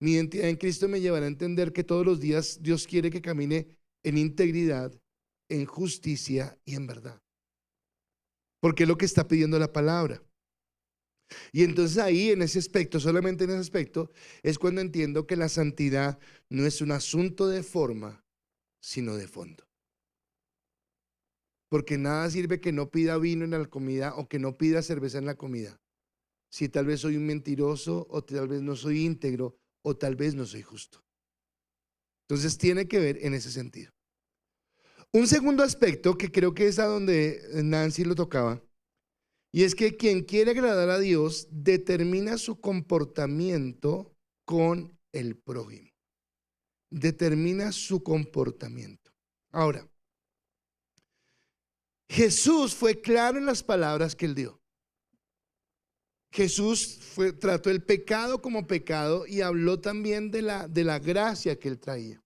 mi identidad en Cristo me llevará a entender que todos los días Dios quiere que camine en integridad, en justicia y en verdad. Porque es lo que está pidiendo la palabra. Y entonces ahí en ese aspecto, solamente en ese aspecto, es cuando entiendo que la santidad no es un asunto de forma, sino de fondo. Porque nada sirve que no pida vino en la comida o que no pida cerveza en la comida. Si tal vez soy un mentiroso o tal vez no soy íntegro o tal vez no soy justo. Entonces tiene que ver en ese sentido. Un segundo aspecto que creo que es a donde Nancy lo tocaba, y es que quien quiere agradar a Dios determina su comportamiento con el prójimo. Determina su comportamiento. Ahora, Jesús fue claro en las palabras que él dio. Jesús trató el pecado como pecado y habló también de la gracia que él traía.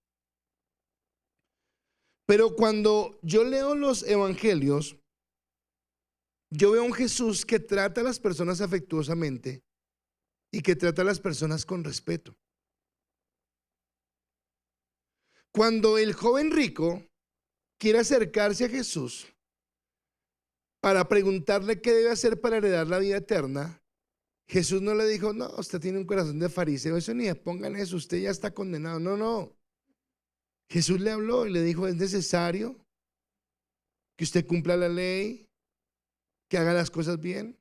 Pero cuando yo leo los evangelios, yo veo a un Jesús que trata a las personas afectuosamente y que trata a las personas con respeto. Cuando el joven rico quiere acercarse a Jesús para preguntarle qué debe hacer para heredar la vida eterna, Jesús no le dijo, no, usted tiene un corazón de fariseo, eso ni le pongan eso, usted ya está condenado. No, no. Jesús le habló y le dijo, es necesario que usted cumpla la ley, que haga las cosas bien.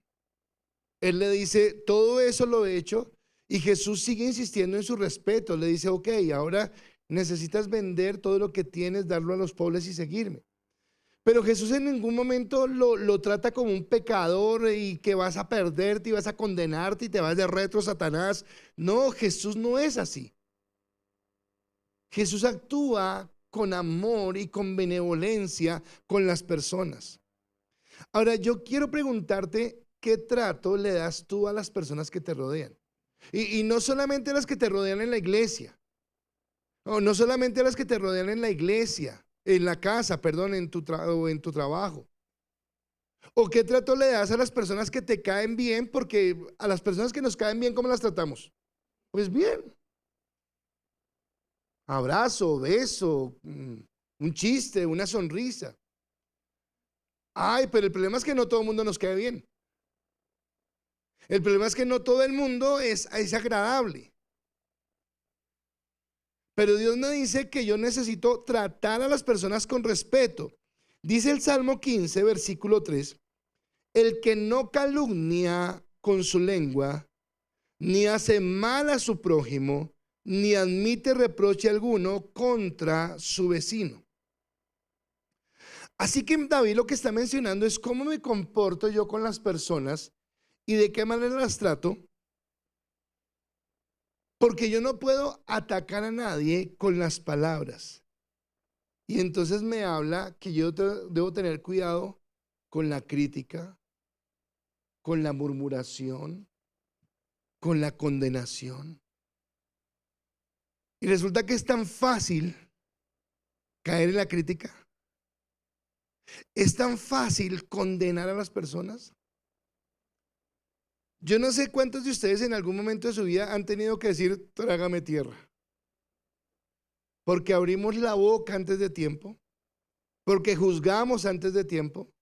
Él le dice, todo eso lo he hecho, y Jesús sigue insistiendo en su respeto. Le dice, ok, ahora necesitas vender todo lo que tienes, darlo a los pobres y seguirme. Pero Jesús en ningún momento lo trata como un pecador y que vas a perderte y vas a condenarte y te vas de retro, Satanás. No, Jesús no es así. Jesús actúa con amor y con benevolencia con las personas. Ahora, yo quiero preguntarte, ¿qué trato le das tú a las personas que te rodean? Y no solamente a las que te rodean en la iglesia, no solamente a las que te rodean en la iglesia, en la casa, perdón, en tu trabajo. ¿O qué trato le das a las personas que te caen bien? Porque a las personas que nos caen bien, ¿cómo las tratamos? Pues bien. Abrazo, beso, un chiste, una sonrisa. Ay, pero el problema es que no todo el mundo nos cae bien. El problema es que no todo el mundo es agradable. Pero Dios me dice que yo necesito tratar a las personas con respeto. Dice el Salmo 15, versículo 3, el que no calumnia con su lengua, ni hace mal a su prójimo, ni admite reproche alguno contra su vecino. Así que David lo que está mencionando es cómo me comporto yo con las personas y de qué manera las trato, porque yo no puedo atacar a nadie con las palabras. Y entonces me habla que yo debo tener cuidado con la crítica, con la murmuración, con la condenación. Y resulta que es tan fácil caer en la crítica. Es tan fácil condenar a las personas. Yo no sé cuántos de ustedes en algún momento de su vida han tenido que decir, trágame tierra. Porque abrimos la boca antes de tiempo, porque juzgamos antes de tiempo,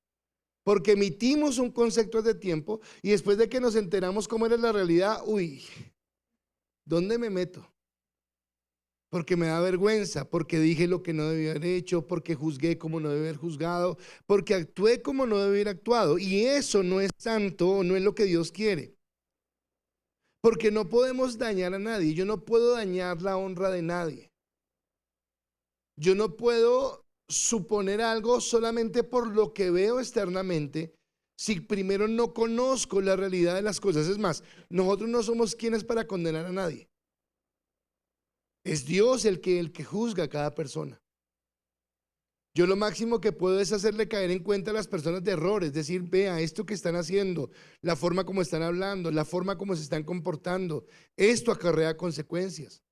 porque emitimos un concepto de tiempo y después de que nos enteramos cómo era la realidad, uy, ¿dónde me meto? Porque me da vergüenza, porque dije lo que no debía haber hecho, porque juzgué como no debía haber juzgado, porque actué como no debía haber actuado. Y eso no es santo, no es lo que Dios quiere. Porque no podemos dañar a nadie. Yo no puedo dañar la honra de nadie. Yo no puedo suponer algo solamente por lo que veo externamente, si primero no conozco la realidad de las cosas. Es más, nosotros no somos quienes para condenar a nadie. Es Dios el que juzga a cada persona. Yo lo máximo que puedo es hacerle caer en cuenta a las personas de errores, decir, vea esto que están haciendo, la forma como están hablando, la forma como se están comportando, esto acarrea consecuencias.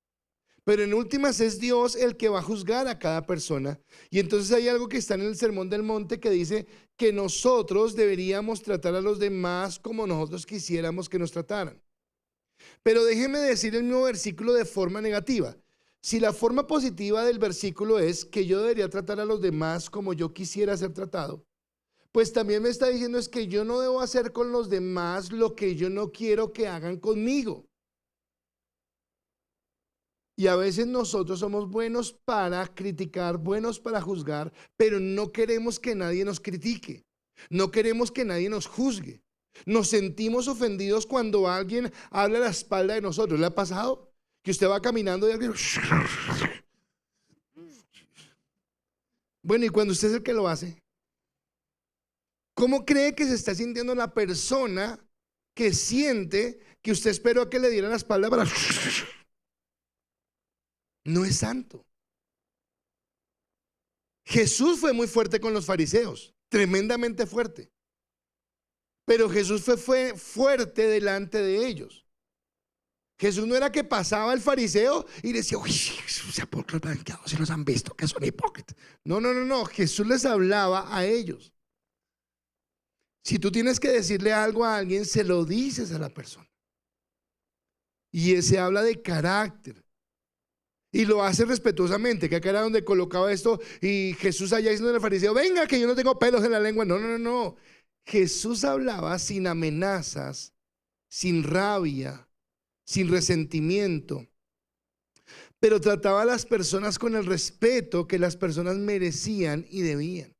Pero en últimas es Dios el que va a juzgar a cada persona. Y entonces hay algo que está en el Sermón del Monte que dice que nosotros deberíamos tratar a los demás como nosotros quisiéramos que nos trataran. Pero déjeme decir el mismo versículo de forma negativa. Si la forma positiva del versículo es que yo debería tratar a los demás como yo quisiera ser tratado, pues también me está diciendo es que yo no debo hacer con los demás lo que yo no quiero que hagan conmigo. Y a veces nosotros somos buenos para criticar, buenos para juzgar, pero no queremos que nadie nos critique. No queremos que nadie nos juzgue. Nos sentimos ofendidos cuando alguien habla a la espalda de nosotros. ¿Le ha pasado? Que usted va caminando y alguien... Bueno, y cuando usted es el que lo hace, ¿cómo cree que se está sintiendo la persona que siente que usted esperó a que le diera la espalda para... No es santo. Jesús fue muy fuerte con los fariseos, tremendamente fuerte. Pero Jesús fue fuerte delante de ellos. Jesús no era que pasaba el fariseo y decía, uy, sepulcros blanqueados, si los han visto, que son hipócritas. No, no, no, no. Jesús les hablaba a ellos. Si tú tienes que decirle algo a alguien, se lo dices a la persona. Y se habla de carácter. Y lo hace respetuosamente, que acá era donde colocaba esto y Jesús allá diciendo al fariseo, venga que yo no tengo pelos en la lengua. No, no, no, no. Jesús hablaba sin amenazas, sin rabia, sin resentimiento, pero trataba a las personas con el respeto que las personas merecían y debían.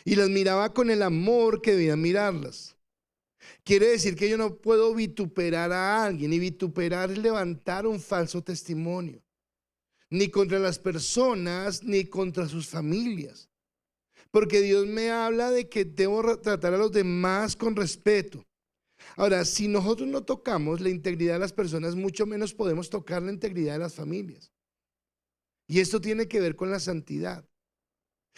Y las miraba con el amor que debían mirarlas. Quiere decir que yo no puedo vituperar a alguien, y vituperar es levantar un falso testimonio, ni contra las personas, ni contra sus familias. Porque Dios me habla de que debo tratar a los demás con respeto. Ahora, si nosotros no tocamos la integridad de las personas, mucho menos podemos tocar la integridad de las familias. Y esto tiene que ver con la santidad.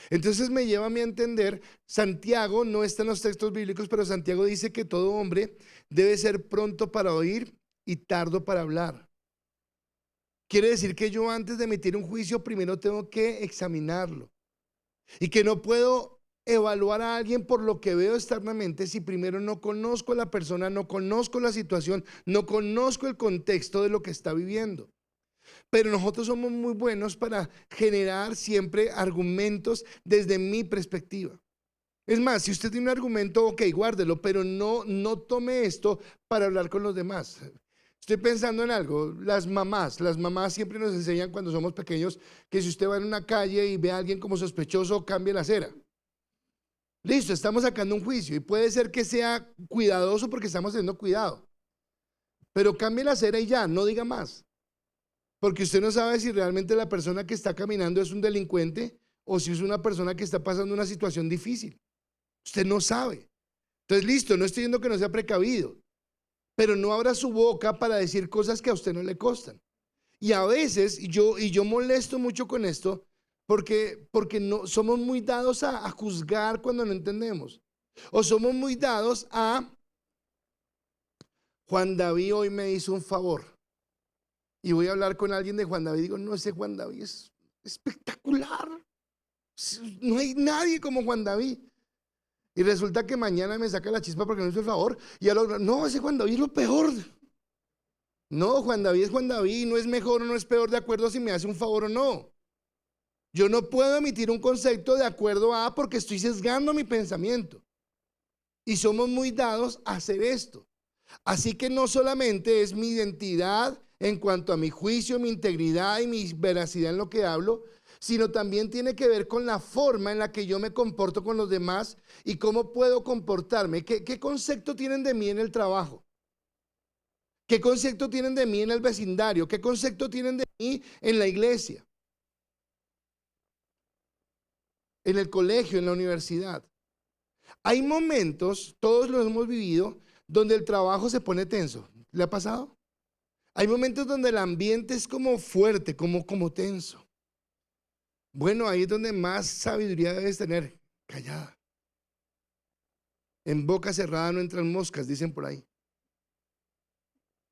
Entonces me lleva a mí a entender, Santiago no está en los textos bíblicos, pero Santiago dice que todo hombre debe ser pronto para oír y tardo para hablar. Quiere decir que yo antes de emitir un juicio primero tengo que examinarlo. Y que no puedo evaluar a alguien por lo que veo externamente si primero no conozco a la persona, no conozco la situación, no conozco el contexto de lo que está viviendo. Pero nosotros somos muy buenos para generar siempre argumentos desde mi perspectiva. Es más, si usted tiene un argumento, ok, guárdelo, pero no tome esto para hablar con los demás. Estoy pensando en algo, las mamás siempre nos enseñan cuando somos pequeños que si usted va en una calle y ve a alguien como sospechoso, cambie la acera. Listo, estamos sacando un juicio y puede ser que sea cuidadoso porque estamos teniendo cuidado, pero cambie la acera y ya, no diga más, porque usted no sabe si realmente la persona que está caminando es un delincuente o si es una persona que está pasando una situación difícil. Usted no sabe. Entonces, listo, no estoy diciendo que no sea precavido, pero no abra su boca para decir cosas que a usted no le costan. Y a veces, yo molesto mucho con esto, porque no, somos muy dados a juzgar cuando no entendemos. O somos muy dados a, Juan David hoy me hizo un favor. Y voy a hablar con alguien de Juan David. Digo, no, ese Juan David es espectacular. No hay nadie como Juan David. Y resulta que mañana me saca la chispa porque me hizo el favor. Y al otro, no, ese Juan David es lo peor. No, Juan David es Juan David, no es mejor o no es peor de acuerdo a si me hace un favor o no. Yo no puedo emitir un concepto de acuerdo a porque estoy sesgando mi pensamiento. Y somos muy dados a hacer esto. Así que no solamente es mi identidad en cuanto a mi juicio, mi integridad y mi veracidad en lo que hablo, sino también tiene que ver con la forma en la que yo me comporto con los demás y cómo puedo comportarme. ¿Qué concepto tienen de mí en el trabajo? ¿Qué concepto tienen de mí en el vecindario? ¿Qué concepto tienen de mí en la iglesia? En el colegio, en la universidad. Hay momentos, todos los hemos vivido, donde el trabajo se pone tenso. ¿Le ha pasado? Hay momentos donde el ambiente es como fuerte, como tenso. Bueno, ahí es donde más sabiduría debes tener, callada. En boca cerrada no entran moscas, dicen por ahí.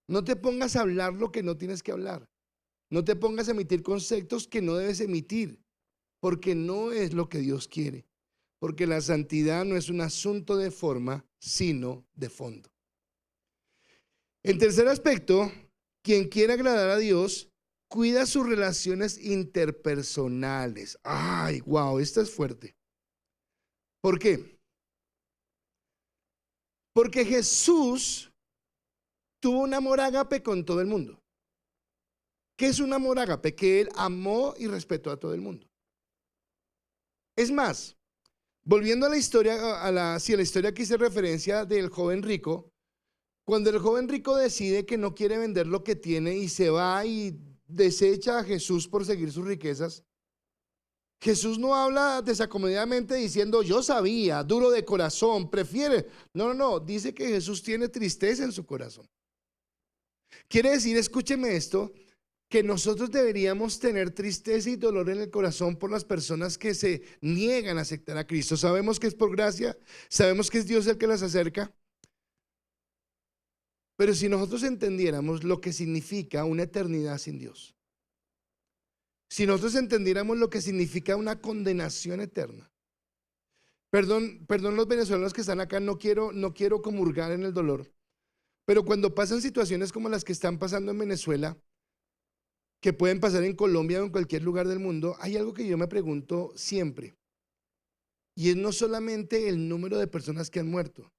No te pongas a hablar lo que no tienes que hablar. No te pongas a emitir conceptos que no debes emitir, porque no es lo que Dios quiere. Porque la santidad no es un asunto de forma, sino de fondo. En tercer aspecto, quien quiere agradar a Dios, cuida sus relaciones interpersonales. Ay, wow, esta es fuerte. ¿Por qué? Porque Jesús tuvo un amor ágape con todo el mundo. ¿Qué es un amor ágape? Que él amó y respetó a todo el mundo. Es más, volviendo a la historia, si a la historia que hice referencia del joven rico, cuando el joven rico decide que no quiere vender lo que tiene y se va y desecha a Jesús por seguir sus riquezas, Jesús no habla desacomodadamente diciendo yo sabía, duro de corazón, prefiere. No, dice que Jesús tiene tristeza en su corazón. Quiere decir, escúcheme esto, que nosotros deberíamos tener tristeza y dolor en el corazón por las personas que se niegan a aceptar a Cristo. Sabemos que es por gracia, sabemos que es Dios el que las acerca, pero si nosotros entendiéramos lo que significa una eternidad sin Dios, si nosotros entendiéramos lo que significa una condenación eterna, perdón los venezolanos que están acá, no quiero comulgar en el dolor, pero cuando pasan situaciones como las que están pasando en Venezuela, que pueden pasar en Colombia o en cualquier lugar del mundo, hay algo que yo me pregunto siempre, y es no solamente el número de personas que han muerto,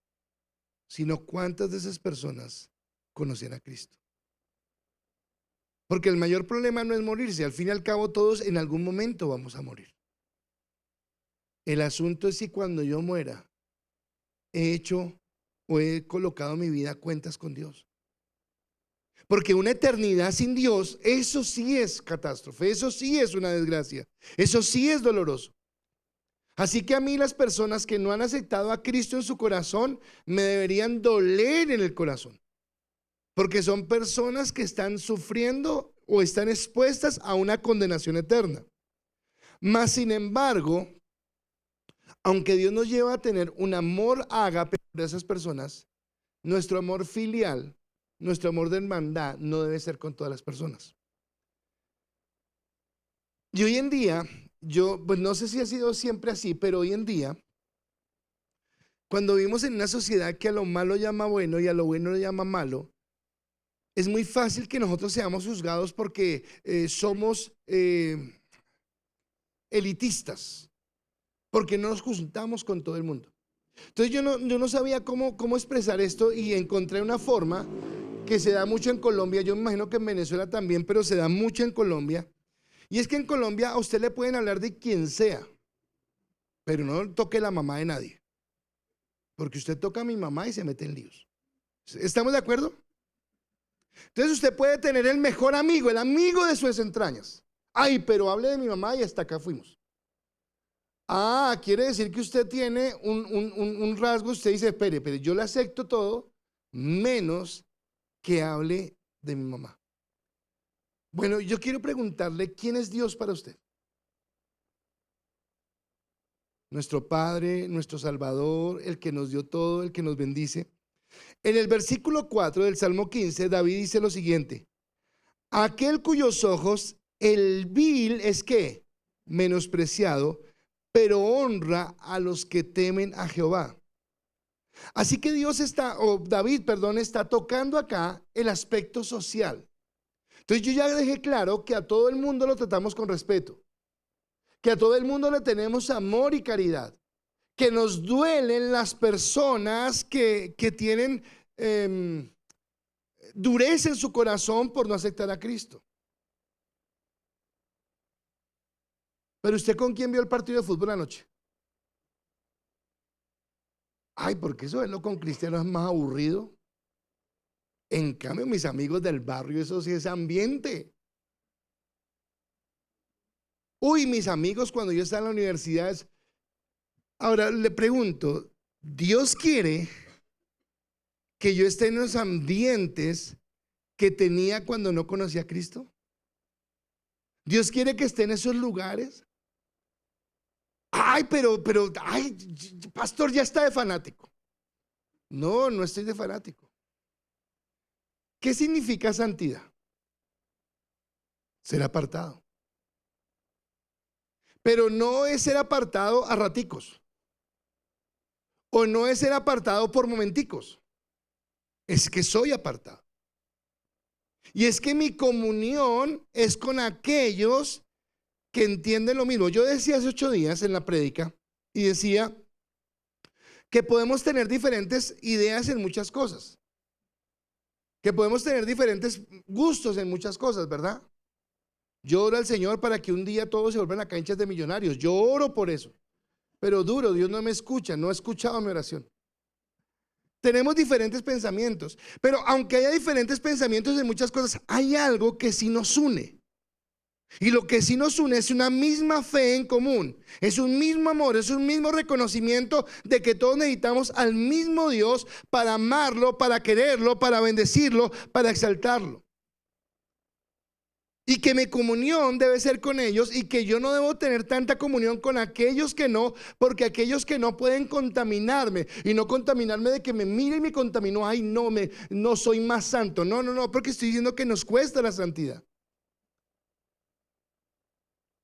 sino cuántas de esas personas conocen a Cristo. Porque el mayor problema no es morirse, al fin y al cabo todos en algún momento vamos a morir. El asunto es si cuando yo muera he hecho o he colocado mi vida a cuentas con Dios. Porque una eternidad sin Dios, eso sí es catástrofe, eso sí es una desgracia, eso sí es doloroso. Así que a mí las personas que no han aceptado a Cristo en su corazón me deberían doler en el corazón. Porque son personas que están sufriendo o están expuestas a una condenación eterna. Mas, sin embargo, aunque Dios nos lleva a tener un amor ágape por esas personas, nuestro amor filial, nuestro amor de hermandad no debe ser con todas las personas. Y hoy en día, pues no sé si ha sido siempre así, pero hoy en día, cuando vivimos en una sociedad que a lo malo llama bueno y a lo bueno le llama malo, es muy fácil que nosotros seamos juzgados porque somos elitistas. porque no nos juntamos con todo el mundo. Entonces yo no sabía cómo expresar esto y encontré una forma que se da mucho en Colombia. Yo me imagino que en Venezuela también, pero se da mucho en Colombia. Y es que en Colombia a usted le pueden hablar de quien sea, pero no toque la mamá de nadie, porque usted toca a mi mamá y se mete en líos. ¿Estamos de acuerdo? Entonces usted puede tener el mejor amigo, el amigo de sus entrañas. Ay, pero hable de mi mamá y hasta acá fuimos. Ah, quiere decir que usted tiene un rasgo, usted dice, espere, yo le acepto todo, menos que hable de mi mamá. Bueno, yo quiero preguntarle, ¿quién es Dios para usted? Nuestro Padre, nuestro Salvador, el que nos dio todo, el que nos bendice. En el versículo 4 del Salmo 15, David dice lo siguiente: aquel cuyos ojos el vil es que menospreciado, pero honra a los que temen a Jehová. Así que David, perdón, está tocando acá el aspecto social. Entonces yo ya dejé claro que a todo el mundo lo tratamos con respeto, que a todo el mundo le tenemos amor y caridad, que nos duelen las personas que tienen dureza en su corazón por no aceptar a Cristo. Pero ¿usted con quién vio el partido de fútbol anoche? Ay, porque eso verlo con cristianos es más aburrido. En cambio, mis amigos del barrio, eso sí es ambiente. Uy, mis amigos cuando yo estaba en la universidad. Ahora le pregunto, ¿Dios quiere que yo esté en los ambientes que tenía cuando no conocía a Cristo? ¿Dios quiere que esté en esos lugares? Ay, ay, pastor, ya está de fanático. No, no estoy de fanático. ¿Qué significa santidad? Ser apartado. Pero no es ser apartado a raticos. O no es ser apartado por momenticos. Es que soy apartado. Y es que mi comunión es con aquellos que entienden lo mismo. Yo decía hace 8 días en la prédica y decía que podemos tener diferentes ideas en muchas cosas, que podemos tener diferentes gustos en muchas cosas, ¿verdad? Yo oro al Señor para que un día todos se vuelvan a canchas de millonarios. Yo oro por eso, pero duro, Dios no me escucha, no ha escuchado mi oración. Tenemos diferentes pensamientos, pero aunque haya diferentes pensamientos en muchas cosas, hay algo que sí nos une. Y lo que sí nos une es una misma fe en común, es un mismo amor, es un mismo reconocimiento de que todos necesitamos al mismo Dios para amarlo, para quererlo, para bendecirlo, para exaltarlo. Y que mi comunión debe ser con ellos y que yo no debo tener tanta comunión con aquellos que no, porque aquellos que no pueden contaminarme y no contaminarme de que me mire y me contaminó. Ay, no soy más santo. No, porque estoy diciendo que nos cuesta la santidad.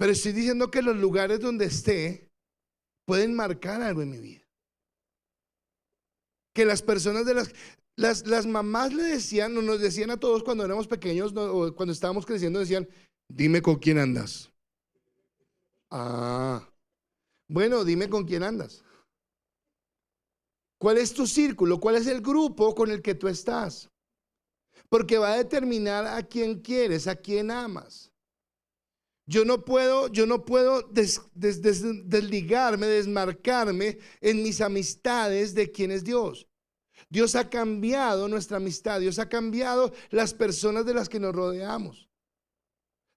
Pero estoy diciendo que los lugares donde esté pueden marcar algo en mi vida. Que las personas las mamás le decían, o nos decían a todos cuando éramos pequeños, o cuando estábamos creciendo, decían, dime con quién andas. Ah, bueno, dime con quién andas. ¿Cuál es tu círculo? ¿Cuál es el grupo con el que tú estás? Porque va a determinar a quién quieres, a quién amas. Yo no puedo desligarme, desmarcarme en mis amistades de quién es Dios. Dios ha cambiado nuestra amistad, Dios ha cambiado las personas de las que nos rodeamos.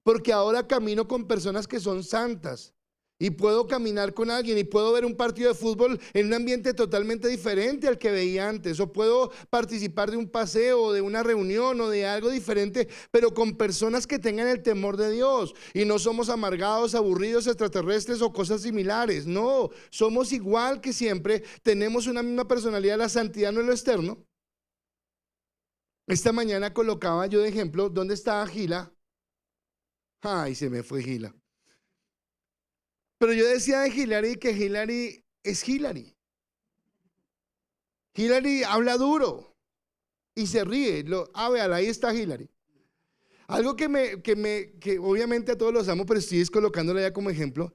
Porque ahora camino con personas que son santas y puedo caminar con alguien y puedo ver un partido de fútbol en un ambiente totalmente diferente al que veía antes, o puedo participar de un paseo o de una reunión o de algo diferente, pero con personas que tengan el temor de Dios y no somos amargados, aburridos, extraterrestres o cosas similares. No, somos igual que siempre, tenemos una misma personalidad. La santidad no es lo externo. Esta mañana colocaba yo de ejemplo, ¿dónde estaba Gila? Ay, se me fue Gila. Pero yo decía de Hillary que Hillary es Hillary. Hillary habla duro y se ríe. Vean, ahí está Hillary. Algo que obviamente a todos los amo, pero estoy colocándola ya como ejemplo.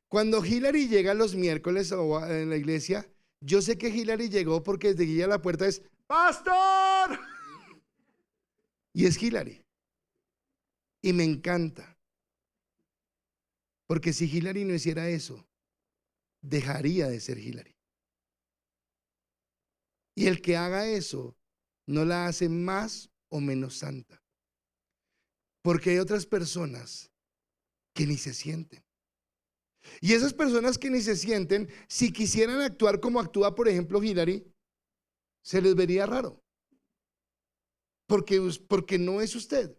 Cuando Hillary llega los miércoles en la iglesia, yo sé que Hillary llegó porque desde que llega a la puerta es ¡Pastor! Y es Hillary. Y me encanta. Porque si Hillary no hiciera eso, dejaría de ser Hillary. Y el que haga eso no la hace más o menos santa. Porque hay otras personas que ni se sienten. Y esas personas que ni se sienten, si quisieran actuar como actúa, por ejemplo, Hillary, se les vería raro. Porque no es usted.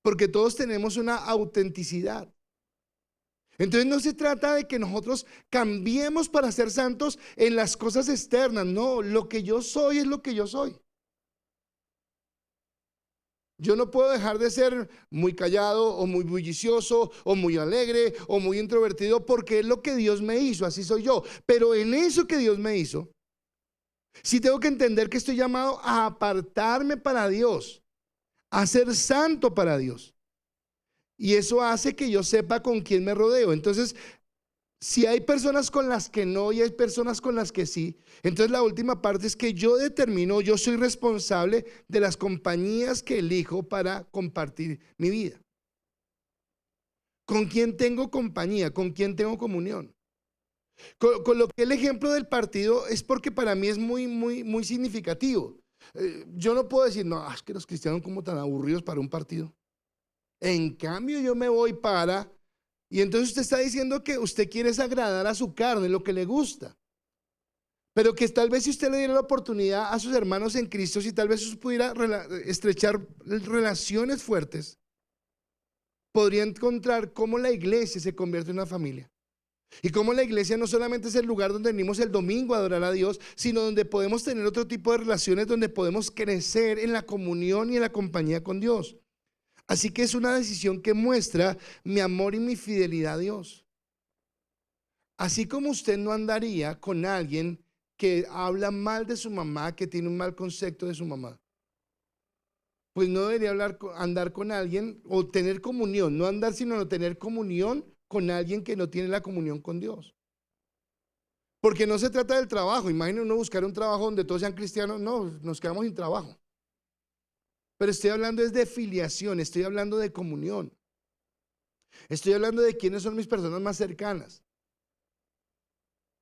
Porque todos tenemos una autenticidad. Entonces no se trata de que nosotros cambiemos para ser santos en las cosas externas. No, lo que yo soy es lo que yo soy. Yo no puedo dejar de ser muy callado o muy bullicioso o muy alegre o muy introvertido porque es lo que Dios me hizo, así soy yo. Pero en eso que Dios me hizo, sí tengo que entender que estoy llamado a apartarme para Dios, a ser santo para Dios. Y eso hace que yo sepa con quién me rodeo. Entonces, si hay personas con las que no y hay personas con las que sí, entonces la última parte es que yo determino, yo soy responsable de las compañías que elijo para compartir mi vida. ¿Con quién tengo compañía? ¿Con quién tengo comunión? Con lo que el ejemplo del partido es porque para mí es muy significativo. Yo no puedo decir, no, es que los cristianos como tan aburridos para un partido. En cambio yo me voy para... Y entonces usted está diciendo que usted quiere es agradar a su carne, lo que le gusta. Pero que tal vez si usted le diera la oportunidad a sus hermanos en Cristo, si tal vez usted pudiera estrechar relaciones fuertes, podría encontrar cómo la iglesia se convierte en una familia. Y cómo la iglesia no solamente es el lugar donde venimos el domingo a adorar a Dios, sino donde podemos tener otro tipo de relaciones, donde podemos crecer en la comunión y en la compañía con Dios. Así que es una decisión que muestra mi amor y mi fidelidad a Dios. Así como usted no andaría con alguien que habla mal de su mamá, que tiene un mal concepto de su mamá, pues no debería andar con alguien o tener comunión, no andar sino no tener comunión con alguien que no tiene la comunión con Dios. Porque no se trata del trabajo. Imaginen uno buscar un trabajo donde todos sean cristianos, no, nos quedamos sin trabajo. Pero estoy hablando es de filiación, estoy hablando de comunión. Estoy hablando de quiénes son mis personas más cercanas.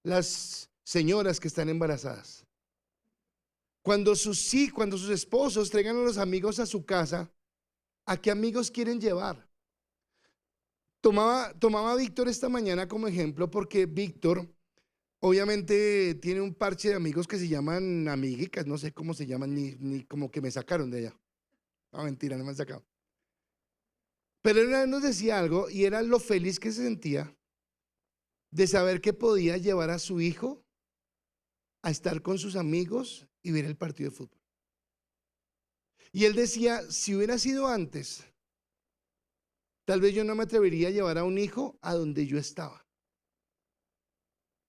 Las señoras que están embarazadas. Cuando sus esposos traigan a los amigos a su casa, ¿a qué amigos quieren llevar? Tomaba a Víctor esta mañana como ejemplo porque Víctor obviamente tiene un parche de amigos que se llaman amiguicas, no sé cómo se llaman, ni como que me sacaron de allá. No, mentira, no me han sacado. Pero él una vez nos decía algo y era lo feliz que se sentía de saber que podía llevar a su hijo a estar con sus amigos y ver el partido de fútbol. Y él decía, si hubiera sido antes, tal vez yo no me atrevería a llevar a un hijo a donde yo estaba.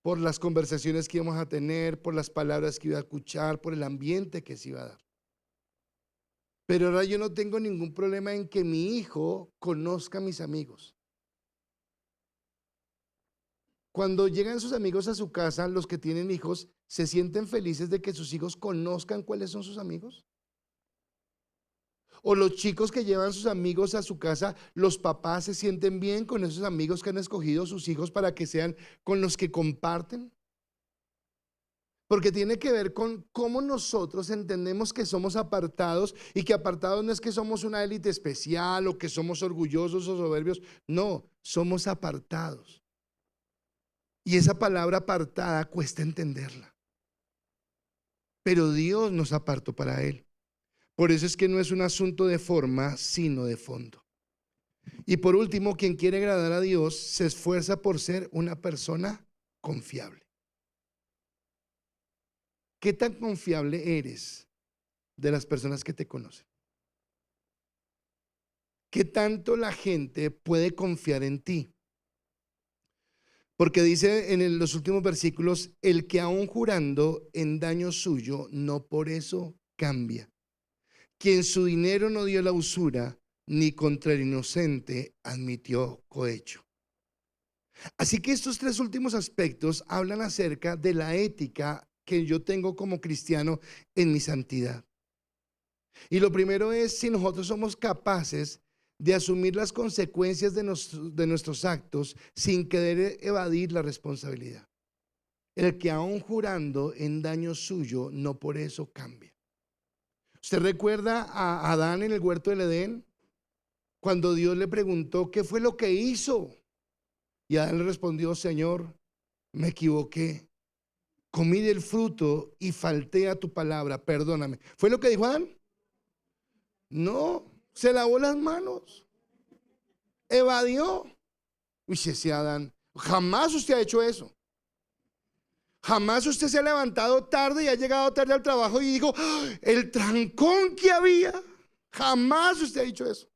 Por las conversaciones que íbamos a tener, por las palabras que iba a escuchar, por el ambiente que se iba a dar. Pero ahora yo no tengo ningún problema en que mi hijo conozca a mis amigos. Cuando llegan sus amigos a su casa, los que tienen hijos, ¿se sienten felices de que sus hijos conozcan cuáles son sus amigos? O los chicos que llevan sus amigos a su casa, los papás se sienten bien con esos amigos que han escogido sus hijos para que sean con los que comparten. Porque tiene que ver con cómo nosotros entendemos que somos apartados y que apartados no es que somos una élite especial o que somos orgullosos o soberbios. No, somos apartados. Y esa palabra apartada cuesta entenderla. Pero Dios nos apartó para Él. Por eso es que no es un asunto de forma, sino de fondo. Y por último, quien quiere agradar a Dios se esfuerza por ser una persona confiable. ¿Qué tan confiable eres de las personas que te conocen? ¿Qué tanto la gente puede confiar en ti? Porque dice en los últimos versículos, el que aún jurando en daño suyo, no por eso cambia. Quien su dinero no dio la usura, ni contra el inocente admitió cohecho. Así que estos tres últimos aspectos hablan acerca de la ética que yo tengo como cristiano en mi santidad. Y lo primero es si nosotros somos capaces de asumir las consecuencias de nuestros actos sin querer evadir la responsabilidad. El que aún jurando en daño suyo, no por eso cambia. ¿Usted recuerda a Adán en el huerto del Edén? Cuando Dios le preguntó qué fue lo que hizo. Y Adán le respondió: Señor, me equivoqué. Comí del fruto y falté a tu palabra, perdóname. ¿Fue lo que dijo Adán? No, se lavó las manos, evadió. Uy, ese Adán, jamás usted ha hecho eso. Jamás usted se ha levantado tarde y ha llegado tarde al trabajo y dijo: ¡ah! El trancón que había. Jamás usted ha dicho eso.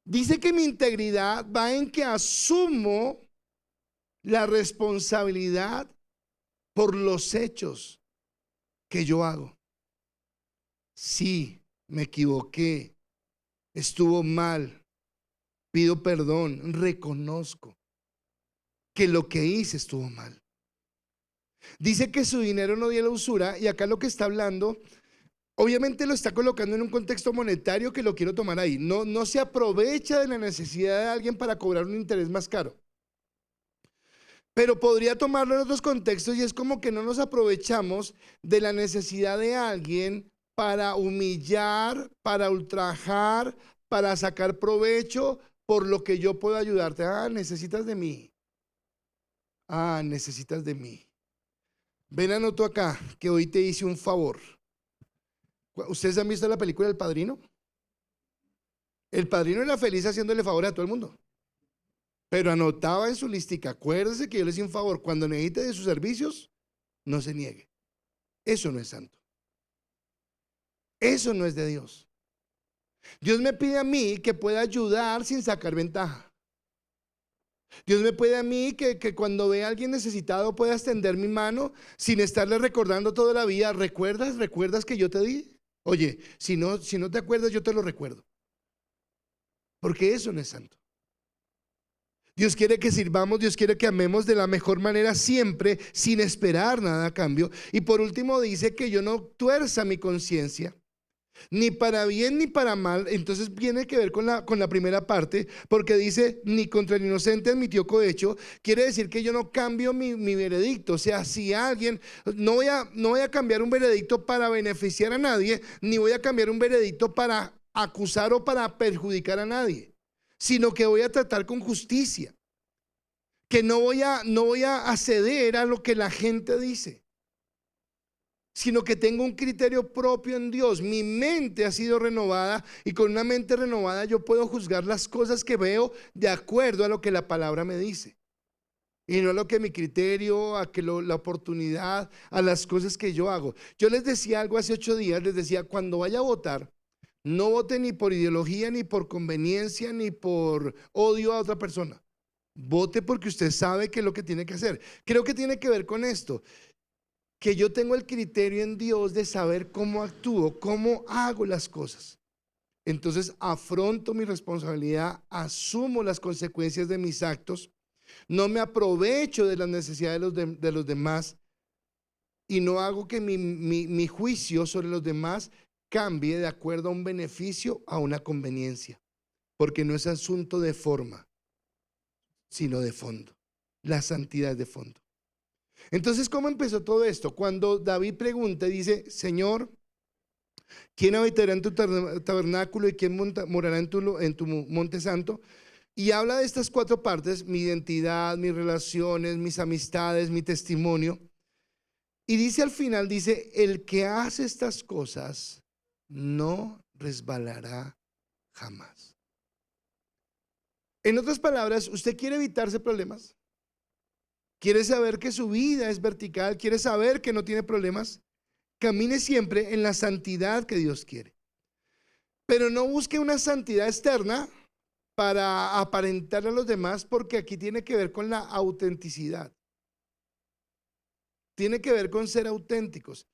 Dice que mi integridad va en que asumo la responsabilidad por los hechos que yo hago. Sí, me equivoqué, estuvo mal, pido perdón, reconozco que lo que hice estuvo mal. Dice que su dinero no dio la usura, y acá lo que está hablando, obviamente lo está colocando en un contexto monetario que lo quiero tomar ahí. No se aprovecha de la necesidad de alguien para cobrar un interés más caro. Pero podría tomarlo en otros contextos, y es como que no nos aprovechamos de la necesidad de alguien para humillar, para ultrajar, para sacar provecho por lo que yo puedo ayudarte. Ah, necesitas de mí. Ah, necesitas de mí. Ven, anoto acá que hoy te hice un favor. ¿Ustedes han visto la película El Padrino? El padrino era feliz haciéndole favores a todo el mundo, pero anotaba en su listica: acuérdese que yo le hice un favor, cuando necesite de sus servicios, no se niegue. Eso no es santo. Eso no es de Dios. Dios me pide a mí que pueda ayudar sin sacar ventaja. Dios me pide a mí que cuando vea a alguien necesitado pueda extender mi mano sin estarle recordando toda la vida: ¿recuerdas que yo te di? Oye, si no te acuerdas, yo te lo recuerdo. Porque eso no es santo. Dios quiere que sirvamos, Dios quiere que amemos de la mejor manera siempre, sin esperar nada a cambio. Y por último dice que yo no tuerza mi conciencia, ni para bien ni para mal. Entonces viene que ver con la primera parte, porque dice: ni contra el inocente admitió cohecho. Quiere decir que yo no cambio mi veredicto. O sea, si alguien, no voy a cambiar un veredicto para beneficiar a nadie, ni voy a cambiar un veredicto para acusar o para perjudicar a nadie, sino que voy a tratar con justicia, que no voy a ceder a lo que la gente dice, sino que tengo un criterio propio en Dios. Mi mente ha sido renovada, y con una mente renovada yo puedo juzgar las cosas que veo de acuerdo a lo que la palabra me dice, y no a lo que mi criterio, a que la oportunidad, a las cosas que yo hago. Yo les decía algo hace 8 días, les decía: cuando vaya a votar, no vote ni por ideología, ni por conveniencia, ni por odio a otra persona. Vote porque usted sabe qué es lo que tiene que hacer. Creo que tiene que ver con esto, que yo tengo el criterio en Dios de saber cómo actúo, cómo hago las cosas. Entonces afronto mi responsabilidad, asumo las consecuencias de mis actos, no me aprovecho de las necesidades de los demás, y no hago que mi juicio sobre los demás cambie de acuerdo a un beneficio, a una conveniencia, porque no es asunto de forma, sino de fondo. La santidad es de fondo. Entonces, ¿cómo empezó todo esto? Cuando David pregunta, dice: Señor, ¿quién habitará en tu tabernáculo y quién morará en tu monte santo? Y habla de estas 4 partes: mi identidad, mis relaciones, mis amistades, mi testimonio. Y dice al final, dice: el que hace estas cosas no resbalará jamás. En otras palabras, ¿usted quiere evitarse problemas? ¿Quiere saber que su vida es vertical? ¿Quiere saber que no tiene problemas? Camine siempre en la santidad que Dios quiere. Pero no busque una santidad externa para aparentar a los demás, porque aquí tiene que ver con la autenticidad. Tiene que ver con ser auténticos.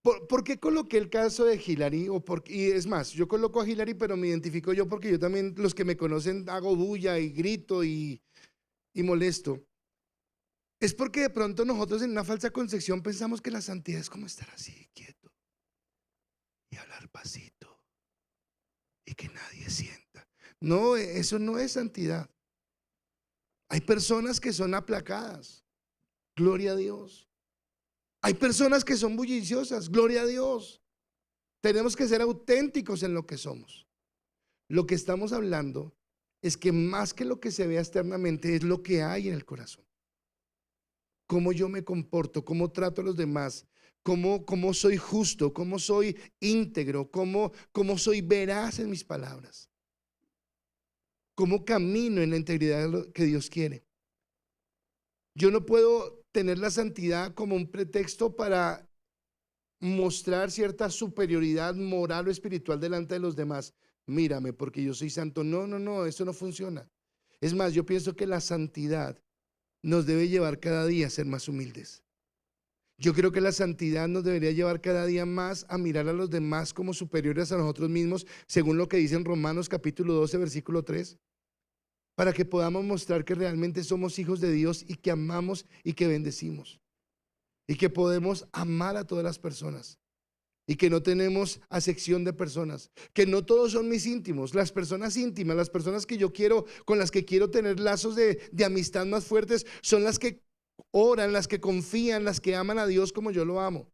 ¿Por qué coloqué el caso de Hillary? Y es más, yo coloco a Hillary, pero me identifico yo porque yo también, los que me conocen, hago bulla y grito y molesto. Es porque de pronto nosotros en una falsa concepción pensamos que la santidad es como estar así, quieto, y hablar pasito, y que nadie sienta. No, eso no es santidad. Hay personas que son aplacadas, gloria a Dios. Hay personas que son bulliciosas, gloria a Dios. Tenemos que ser auténticos en lo que somos. Lo que estamos hablando es que más que lo que se vea externamente es lo que hay en el corazón. Cómo yo me comporto, cómo trato a los demás, cómo soy justo, cómo soy íntegro, cómo soy veraz en mis palabras, cómo camino en la integridad de lo que Dios quiere. Yo no puedo tener la santidad como un pretexto para mostrar cierta superioridad moral o espiritual delante de los demás. Mírame porque yo soy santo. No, no, no, eso no funciona. Es más, yo pienso que la santidad nos debe llevar cada día a ser más humildes. Yo creo que la santidad nos debería llevar cada día más a mirar a los demás como superiores a nosotros mismos, según lo que dice en Romanos capítulo 12, versículo 3, para que podamos mostrar que realmente somos hijos de Dios y que amamos y que bendecimos y que podemos amar a todas las personas y que no tenemos acepción de personas, que no todos son mis íntimos. Las personas íntimas, las personas que yo quiero, con las que quiero tener lazos de amistad más fuertes, son las que oran, las que confían, las que aman a Dios como yo lo amo.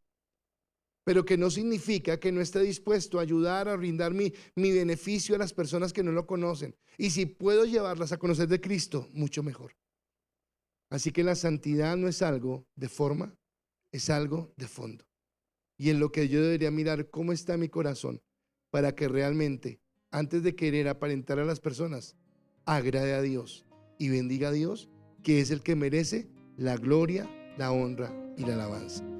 Pero que no significa que no esté dispuesto a ayudar, a brindar mi beneficio a las personas que no lo conocen. Y si puedo llevarlas a conocer de Cristo, mucho mejor. Así que la santidad no es algo de forma, es algo de fondo. Y en lo que yo debería mirar cómo está mi corazón para que realmente, antes de querer aparentar a las personas, agrade a Dios y bendiga a Dios, que es el que merece la gloria, la honra y la alabanza.